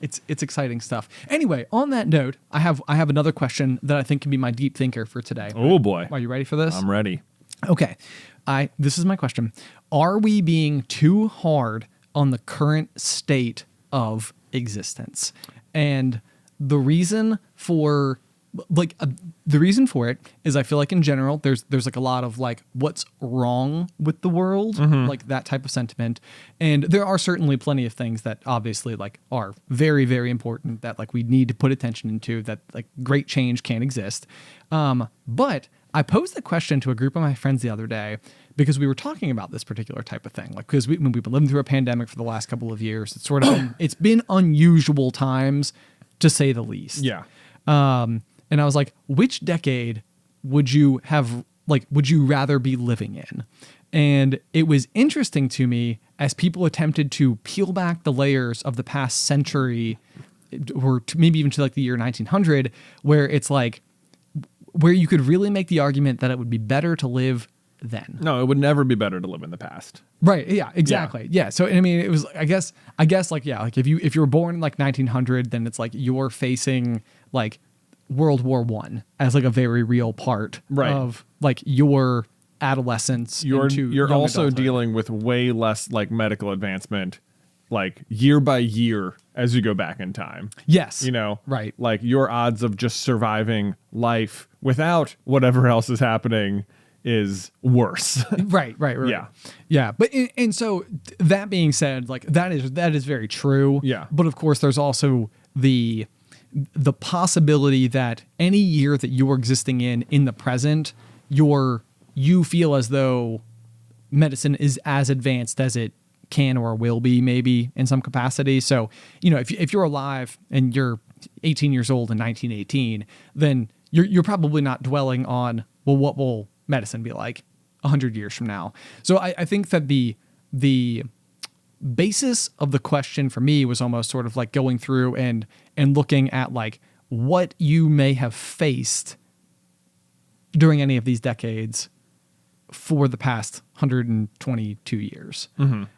It's exciting stuff. Anyway, on that note, I have another question that I think can be my deep thinker for today. Oh boy. Are you ready for this? I'm ready. Okay. This is my question. Are we being too hard on the current state of existence? And the reason for it is I feel like in general there's like a lot of like what's wrong with the world, like that type of sentiment. And there are certainly plenty of things that obviously like are very, very important that like we need to put attention into, that like great change can exist. But I posed the question to a group of my friends the other day because we were talking about this particular type of thing. Like, because we've been living through a pandemic for the last couple of years. It's sort of it's been unusual times to say the least. Yeah. And I was like, which decade would you rather be living in? And it was interesting to me as people attempted to peel back the layers of the past century, or maybe even to like the year 1900, where it's like, where you could really make the argument that it would be better to live then. No, it would never be better to live in the past. Right. Yeah, exactly. Yeah. So, I mean, it was, I guess like, yeah, like if you were born in like 1900, then it's like you're facing like World War I as like a very real part Right. of like your adolescence. You're young also adulthood. dealing with way less like medical advancement, like year by year as you go back in time. Yes. You know, Right. like your odds of just surviving life without whatever else is happening is worse. Right. Yeah. Yeah. But and so that being said, like that is very true. Yeah. But of course, there's also the possibility that any year that you're existing in the present, you feel as though medicine is as advanced as it can or will be, maybe in some capacity. So, you know, if you're alive and you're 18 years old in 1918, then you're probably not dwelling on, well, what will medicine be like 100 years from now? So I think that the basis of the question for me was almost sort of like going through and looking at like what you may have faced during any of these decades for the past 122 years.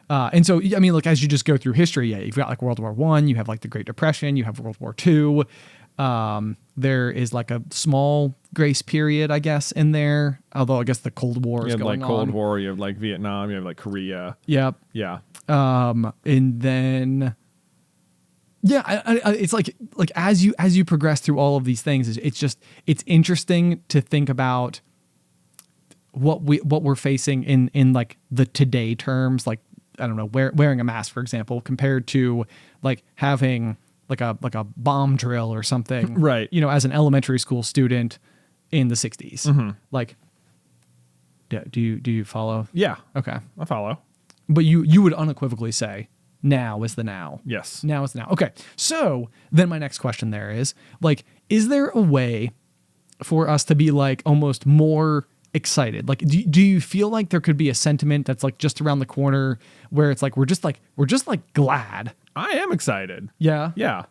And so, I mean, like, as you just go through history, yeah, you've got like World War I, you have like the Great Depression, you have World War II. There is like a small grace period, I guess, in there. Although I guess the Cold War is You have going like Cold on. War, you have like Vietnam, you have like Korea. Yep. Yeah. And then, yeah, it's like as you progress through all of these things, it's interesting to think about what we're facing in like the today terms, like, I don't know, wearing a mask, for example, compared to like having like a bomb drill or something, Right. You know, as an elementary school student in the 60s. Like, do you follow? Yeah. Okay. I follow. But you would unequivocally say now is the now. Yes. Now is the now. Okay. So then my next question there is like, is there a way for us to be like almost more excited? Like, do you feel like there could be a sentiment that's like just around the corner where it's like we're just like glad? I am excited. Yeah. Yeah.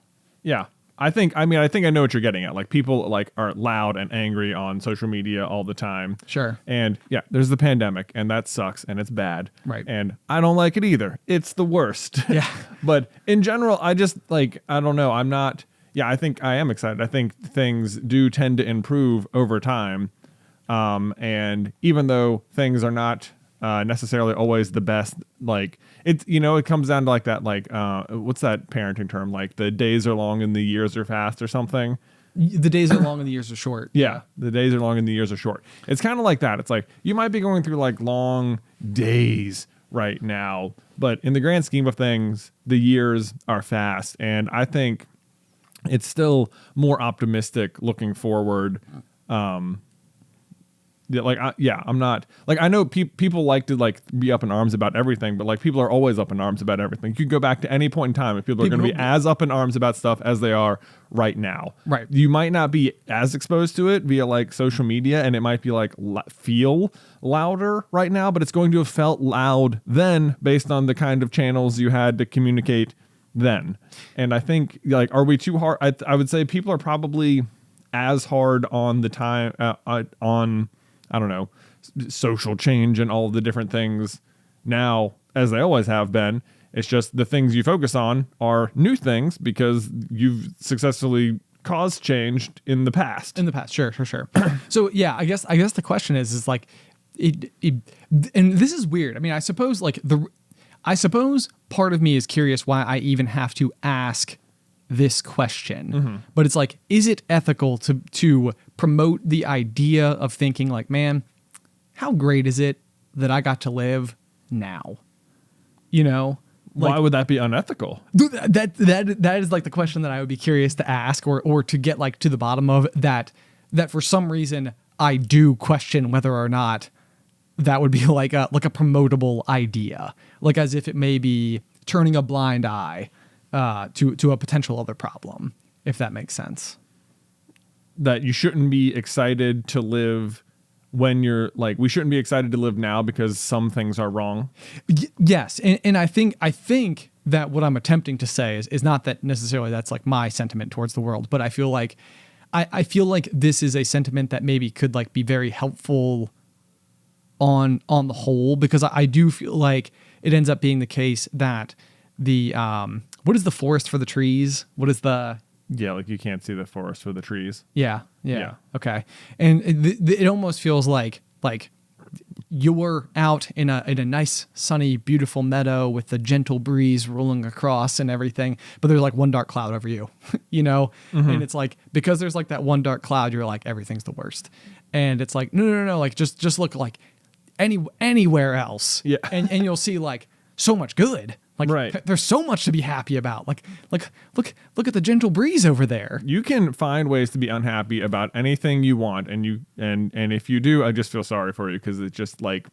Yeah. I think I know what you're getting at. Like, people like are loud and angry on social media all the time. Sure. And yeah, there's the pandemic, and that sucks, and it's bad. Right. And I don't like it either. It's the worst. Yeah. But in general, I just like, I don't know. I'm not, yeah, I think I am excited. I think things do tend to improve over time. And even though things are not necessarily always the best, like it's, you know, it comes down to like that, like, what's that parenting term? Like the days are long and the years are fast or something. The days are long and the years are short. Yeah. The days are long and the years are short. It's kind of like that. It's like, you might be going through like long days right now, but in the grand scheme of things, the years are fast. And I think it's still more optimistic looking forward. I'm not like, I know people like to like be up in arms about everything, but like people are always up in arms about everything. You could go back to any point in time and people are going to be as up in arms about stuff as they are right now. Right. You might not be as exposed to it via like social media, and it might be like feel louder right now, but it's going to have felt loud then based on the kind of channels you had to communicate then. And I think like, are we too hard? I would say people are probably as hard on the time on, I don't know, social change and all of the different things now as they always have been. It's just the things you focus on are new things because you've successfully caused change in the past. In the past, sure. So yeah, I guess the question is like, it, and this is weird. I mean, I suppose part of me is curious why I even have to ask this question, but it's like, is it ethical to promote the idea of thinking like, man, how great is it that I got to live now? You know, like, why would that be unethical? That is like the question that I would be curious to ask or to get like to the bottom of that for some reason I do question whether or not that would be like a promotable idea, like as if it may be turning a blind eye to a potential other problem, if that makes sense. That you shouldn't be excited to live when you're like, we shouldn't be excited to live now because some things are wrong. Yes. And I think that what I'm attempting to say is not that necessarily that's like my sentiment towards the world, but I feel like this is a sentiment that maybe could like be very helpful on the whole, because I do feel like it ends up being the case that the what is the forest for the trees? What is the Yeah, like you can't see the forest for the trees. Yeah. Yeah. Okay. And it almost feels like you're out in a nice, sunny, beautiful meadow with the gentle breeze rolling across and everything, but there's like one dark cloud over you, you know? And it's like, because there's like that one dark cloud, you're like, everything's the worst. And it's like, no, like just look like anywhere else. Yeah. And you'll see like so much good. Like Right. there's so much to be happy about. Like look at the gentle breeze over there. You can find ways to be unhappy about anything you want, and if you do, I just feel sorry for you, because it's just like,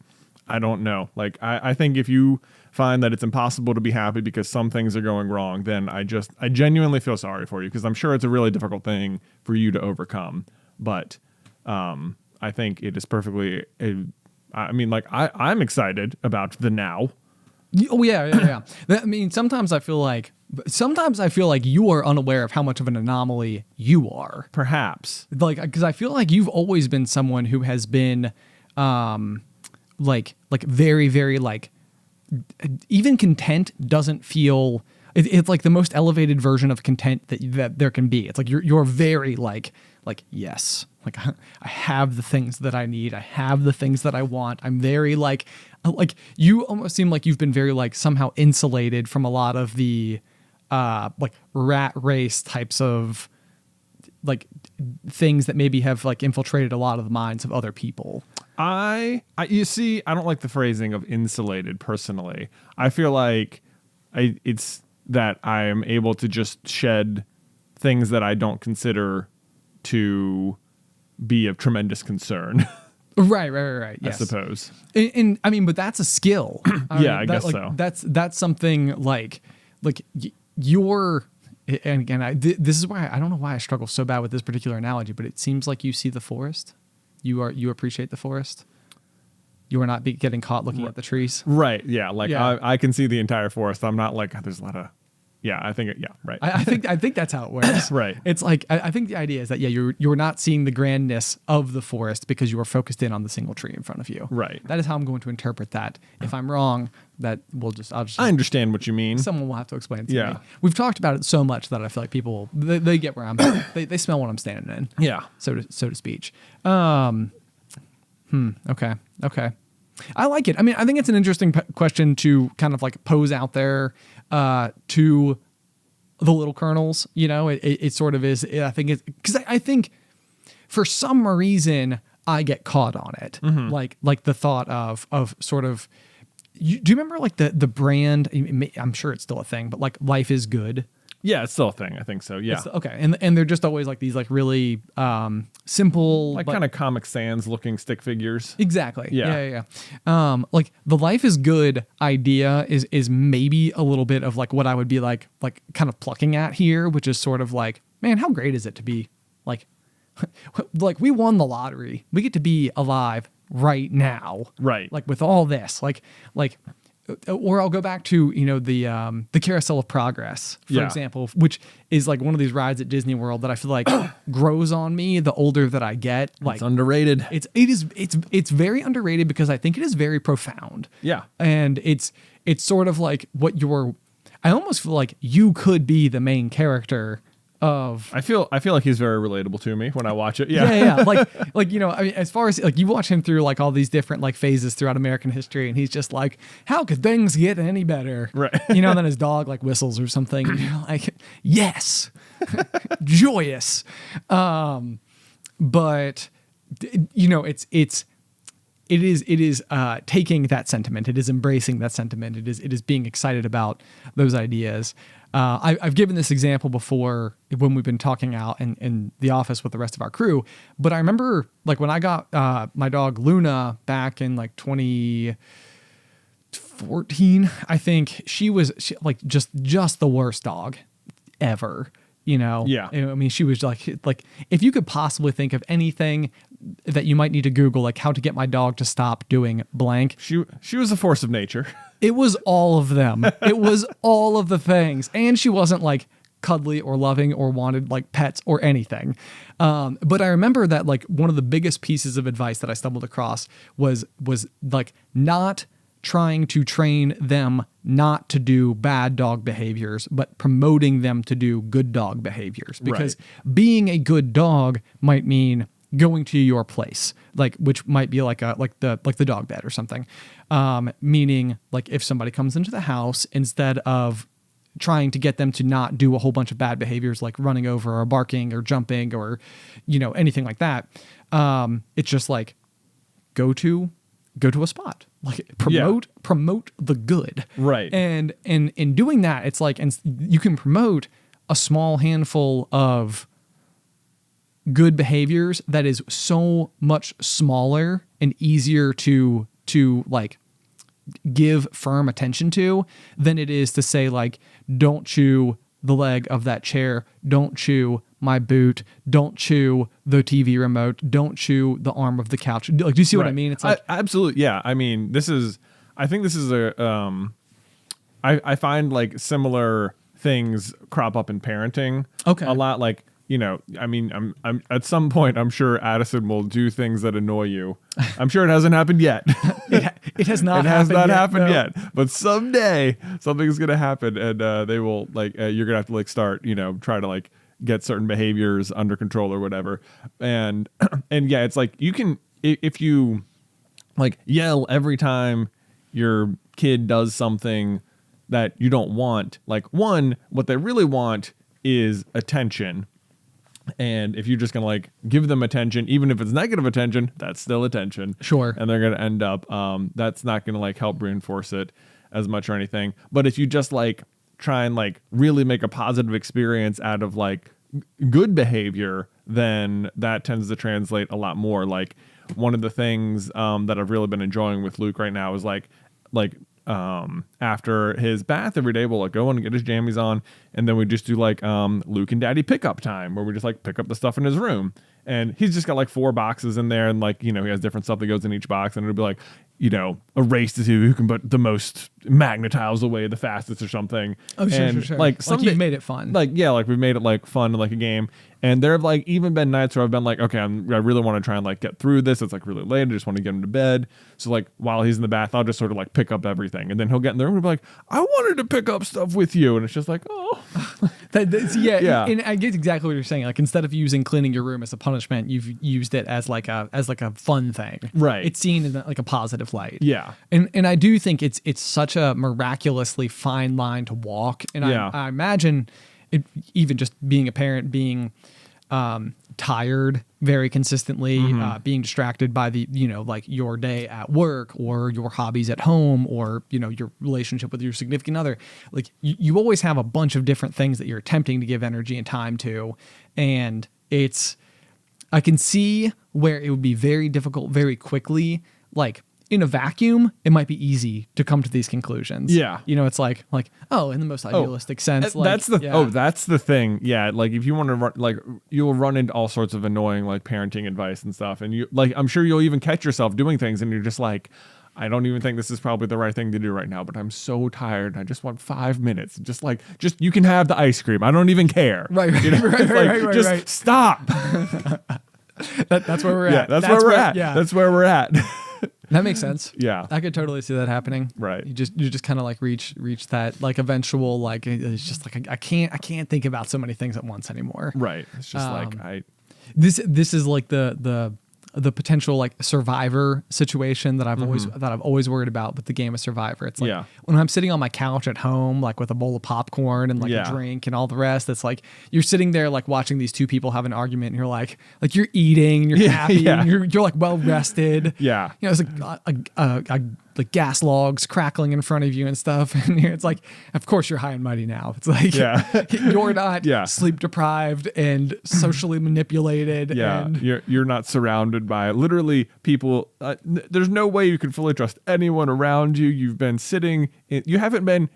I don't know. Like I think if you find that it's impossible to be happy because some things are going wrong, then I genuinely feel sorry for you, because I'm sure it's a really difficult thing for you to overcome. But I think it is perfectly. I mean, like I'm excited about the now. Oh yeah. I mean, sometimes I feel like you are unaware of how much of an anomaly you are. Perhaps. Like, because I feel like you've always been someone who has been, like very, very like, even content doesn't feel. It's like the most elevated version of content that there can be. It's like you're very like yes, like I have the things that I need. I have the things that I want. I'm very like you almost seem like you've been very like somehow insulated from a lot of the like rat race types of like things that maybe have like infiltrated a lot of the minds of other people. You see, I don't like the phrasing of insulated personally. I feel like it's that I am able to just shed things that I don't consider to be of tremendous concern. Right. Yes. I suppose. And I mean, but that's a skill. I guess so. That's something like you're, and again, this is why I don't know why I struggle so bad with this particular analogy, but it seems like you see the forest. You appreciate the forest. You are not getting caught looking at the trees. Right. Yeah. Like Yeah. I can see the entire forest. I'm not like, there's a lot of. Yeah, I think. Yeah, right. I think that's how it works. Right. It's like I think the idea is that you're not seeing the grandness of the forest because you are focused in on the single tree in front of you. Right. That is how I'm going to interpret that. If I'm wrong, I'll just. I understand what you mean. Someone will have to explain it to Yeah. me. We've talked about it so much that I feel like people they get where I'm. they smell what I'm standing in. Yeah. So to speak. Okay. I like it. I mean, I think it's an interesting question to kind of like pose out there to the little kernels. You know, it sort of is. I think it's because I think for some reason I get caught on it. Mm-hmm. Like the thought of sort of. Do you remember like the brand? I'm sure it's still a thing, but like Life is Good. Yeah, it's still a thing. I think so. Yeah. Okay. And they're just always like these like really simple, Like but kind of Comic Sans looking stick figures. exactly. Yeah. Yeah. Like the Life is Good idea is maybe a little bit of like what I would be like kind of plucking at here, which is sort of like, man, how great is it to be like like we won the lottery. We get to be alive right now. Right. Like with all this, like or I'll go back to, you know, the Carousel of Progress, for example, which is like one of these rides at Disney World that I feel like grows on me the older that I get. Like It's underrated. It's very underrated because I think it is very profound. Yeah. And it's sort of like I almost feel like you could be the main character of. I feel like he's very relatable to me when I watch it. Yeah. Yeah. Like, you know, I mean, as far as like you watch him through like all these different like phases throughout American history, and he's just like, how could things get any better? Right. You know, and then his dog like whistles or something. And you're like, yes, joyous. But you know, it is taking that sentiment. It is embracing that sentiment. It is being excited about those ideas. I've given this example before when we've been talking out in the office with the rest of our crew, but I remember like when I got my dog Luna back in like 2014, I think she was like just the worst dog ever. You know, Yeah. I mean, she was like if you could possibly think of anything that you might need to Google, like how to get my dog to stop doing blank. She was a force of nature. It was all of them. It was all of the things. And she wasn't like cuddly or loving or wanted like pets or anything. But I remember that like one of the biggest pieces of advice that I stumbled across was like not trying to train them not to do bad dog behaviors, but promoting them to do good dog behaviors. Because being a good dog might mean going to your place, like, which might be like the dog bed or something. Meaning, like, if somebody comes into the house, instead of trying to get them to not do a whole bunch of bad behaviors like running over or barking or jumping or, anything like that, it's just like go to a spot, like promote the good. Right. And in doing that, it's like, and you can promote a small handful of good behaviors that is so much smaller and easier to like give firm attention to than it is to say, like, don't chew the leg of that chair, don't chew my boot, don't chew the TV remote, don't chew the arm of the couch. Like, do you see what I mean? It's like, absolutely. Yeah. I mean, I think this is I find like similar things crop up in parenting a lot. Like, I mean, I'm at some point, I'm sure Addison will do things that annoy you. I'm sure it hasn't happened yet. It has not. It has not happened no. yet. But someday something's gonna happen, and they will like you're gonna have to like start, try to like get certain behaviors under control or whatever. And yeah, it's like you can, if you like yell every time your kid does something that you don't want. Like, one, what they really want is attention. And if you're just going to like give them attention, even if it's negative attention, that's still attention. Sure. And they're going to end up, that's not going to like help reinforce it as much or anything. But if you just like try and like really make a positive experience out of like good behavior, then that tends to translate a lot more. Like, one of the things that I've really been enjoying with Luke right now is like after his bath every day, we'll like go in and get his jammies on, and then we just do like Luke and Daddy pickup time, where we just like pick up the stuff in his room. And he's just got like 4 boxes in there, and like, he has different stuff that goes in each box, and it'll be like, a race to see who can put the most magnetiles away the fastest or something. Oh, sure, and sure. Like, you've made it fun. Like, yeah, like we've made it like fun, like a game. And there have like even been nights where I've been like, okay, I really want to try and like get through this. It's like really late. I just want to get him to bed. So like while he's in the bath, I'll just sort of like pick up everything, and then he'll get in the room and be like, I wanted to pick up stuff with you, and it's just like, oh, yeah. And I get exactly what you're saying. Like, instead of using cleaning your room as a punishment, you've used it as like a fun thing. Right. It's seen in like a positive light. Yeah. And I do think it's such a miraculously fine line to walk. And I imagine it, even just being a parent, being tired very consistently, being distracted by the, like your day at work or your hobbies at home or, your relationship with your significant other. Like, you always have a bunch of different things that you're attempting to give energy and time to. And I can see where it would be very difficult very quickly. Like, in a vacuum, it might be easy to come to these conclusions. Yeah. It's like, oh, in the most idealistic sense. That's the thing. Yeah. Like, if you want to run, like, you'll run into all sorts of annoying, like, parenting advice and stuff. And you, like, I'm sure you'll even catch yourself doing things and you're just like, I don't even think this is probably the right thing to do right now, but I'm so tired. I just want 5 minutes. Just you can have the ice cream. I don't even care. Right. Right. Stop. That's where we're at. Yeah, that's where we're at. Yeah. That's where we're at. That makes sense. Yeah. I could totally see that happening. Right. You just kind of like reach that like eventual, like, it's just like, I can't think about so many things at once anymore. Right. It's just this is like the potential like Survivor situation that I've always worried about with the game of Survivor. It's like when I'm sitting on my couch at home, like with a bowl of popcorn and like a drink and all the rest, it's like you're sitting there like watching these two people have an argument and you're like you're eating and you're happy and you're like well rested. Yeah. It's like like gas logs crackling in front of you and stuff. And it's like, of course you're high and mighty now. It's like you're not sleep deprived and socially manipulated. Yeah. And you're not surrounded by literally people. There's no way you can fully trust anyone around you. You've been sitting you haven't been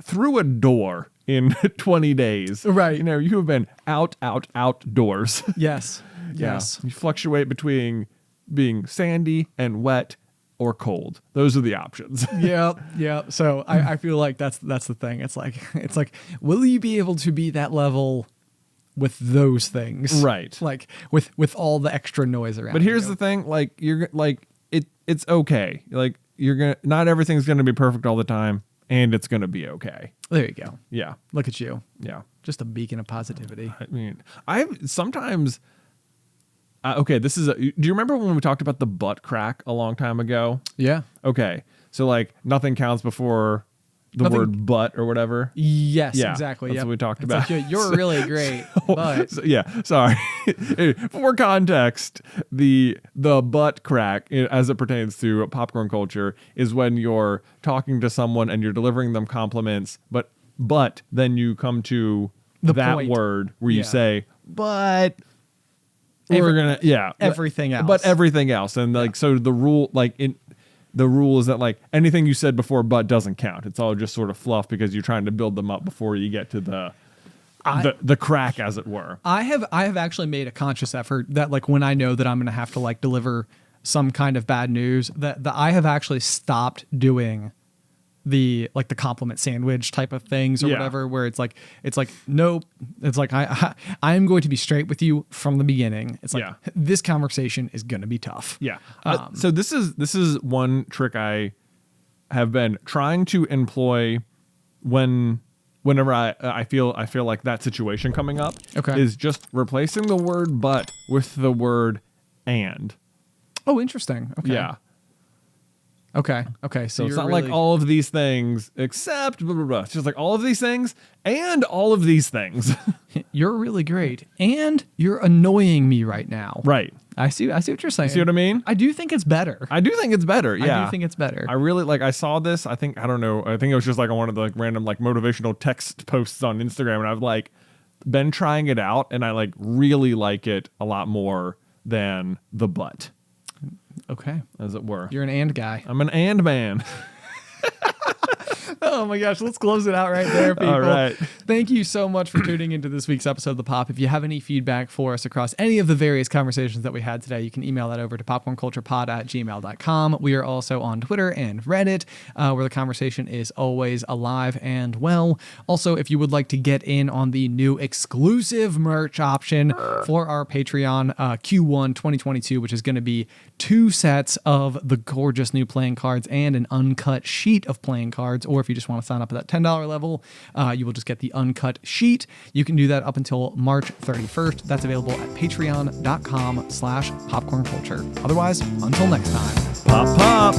through a door in 20 days. Right. You have been outdoors. Yes. Yes. You fluctuate between being sandy and wet or cold. Those are the options. Yeah. So I feel like that's the thing. It's like, will you be able to be that level with those things? Right. Like with all the extra noise around. But here's you. the thing, like you're like it's okay. Like not everything's gonna be perfect all the time, and it's gonna be okay. There you go. Yeah. Look at you. Yeah. Just a beacon of positivity. I mean, I've sometimes. Okay, do you remember when we talked about the butt crack a long time ago? Yeah. Okay, so like nothing counts before the word butt or whatever. Yes, Yeah, exactly. that's Yep. what we talked It's about. like, you're really great, but Yeah, sorry. For context, the butt crack as it pertains to popcorn culture is when you're talking to someone and you're delivering them compliments, but then you come to that point. word where you Yeah. say, but everything else. But everything else. And like, so the rule, the rule is that like anything you said before but doesn't count. It's all just sort of fluff because you're trying to build them up before you get to the crack, as it were. I have actually made a conscious effort that like when I know that I'm going to have to like deliver some kind of bad news, that I have actually stopped doing the compliment sandwich type of things or whatever, where it's like nope, it's like I'm going to be straight with you from the beginning. It's like this conversation is going to be tough. Yeah. So this is one trick I have been trying to employ whenever I feel like that situation coming up. Okay. Is just replacing the word but with the word and. Oh, interesting. Okay. Yeah. Okay. So it's not like all of these things except blah, blah, blah. It's just like all of these things and all of these things. You're really great, and you're annoying me right now. Right. I see what you're saying. See what I mean? I do think it's better. I do think it's better. Yeah. I do think it's better. I really I saw this. I think it was just like on one of the like random like motivational text posts on Instagram, and I've like been trying it out, and I like really like it a lot more than the but. Okay. As it were. You're an and guy. I'm an and man. Oh my gosh, let's close it out right there, people. All right. Thank you so much for tuning into this week's episode of The Pop. If you have any feedback for us across any of the various conversations that we had today, you can email that over to popcornculturepod@gmail.com. We are also on Twitter and Reddit, where the conversation is always alive and well. Also, if you would like to get in on the new exclusive merch option for our Patreon Q1 2022, which is going to be 2 sets of the gorgeous new playing cards and an uncut sheet of playing cards, or if you just want to sign up at that $10 level, you will just get the uncut sheet. You can do that up until March 31st. That's available at patreon.com/popcornculture. Otherwise, until next time. Pop, pop.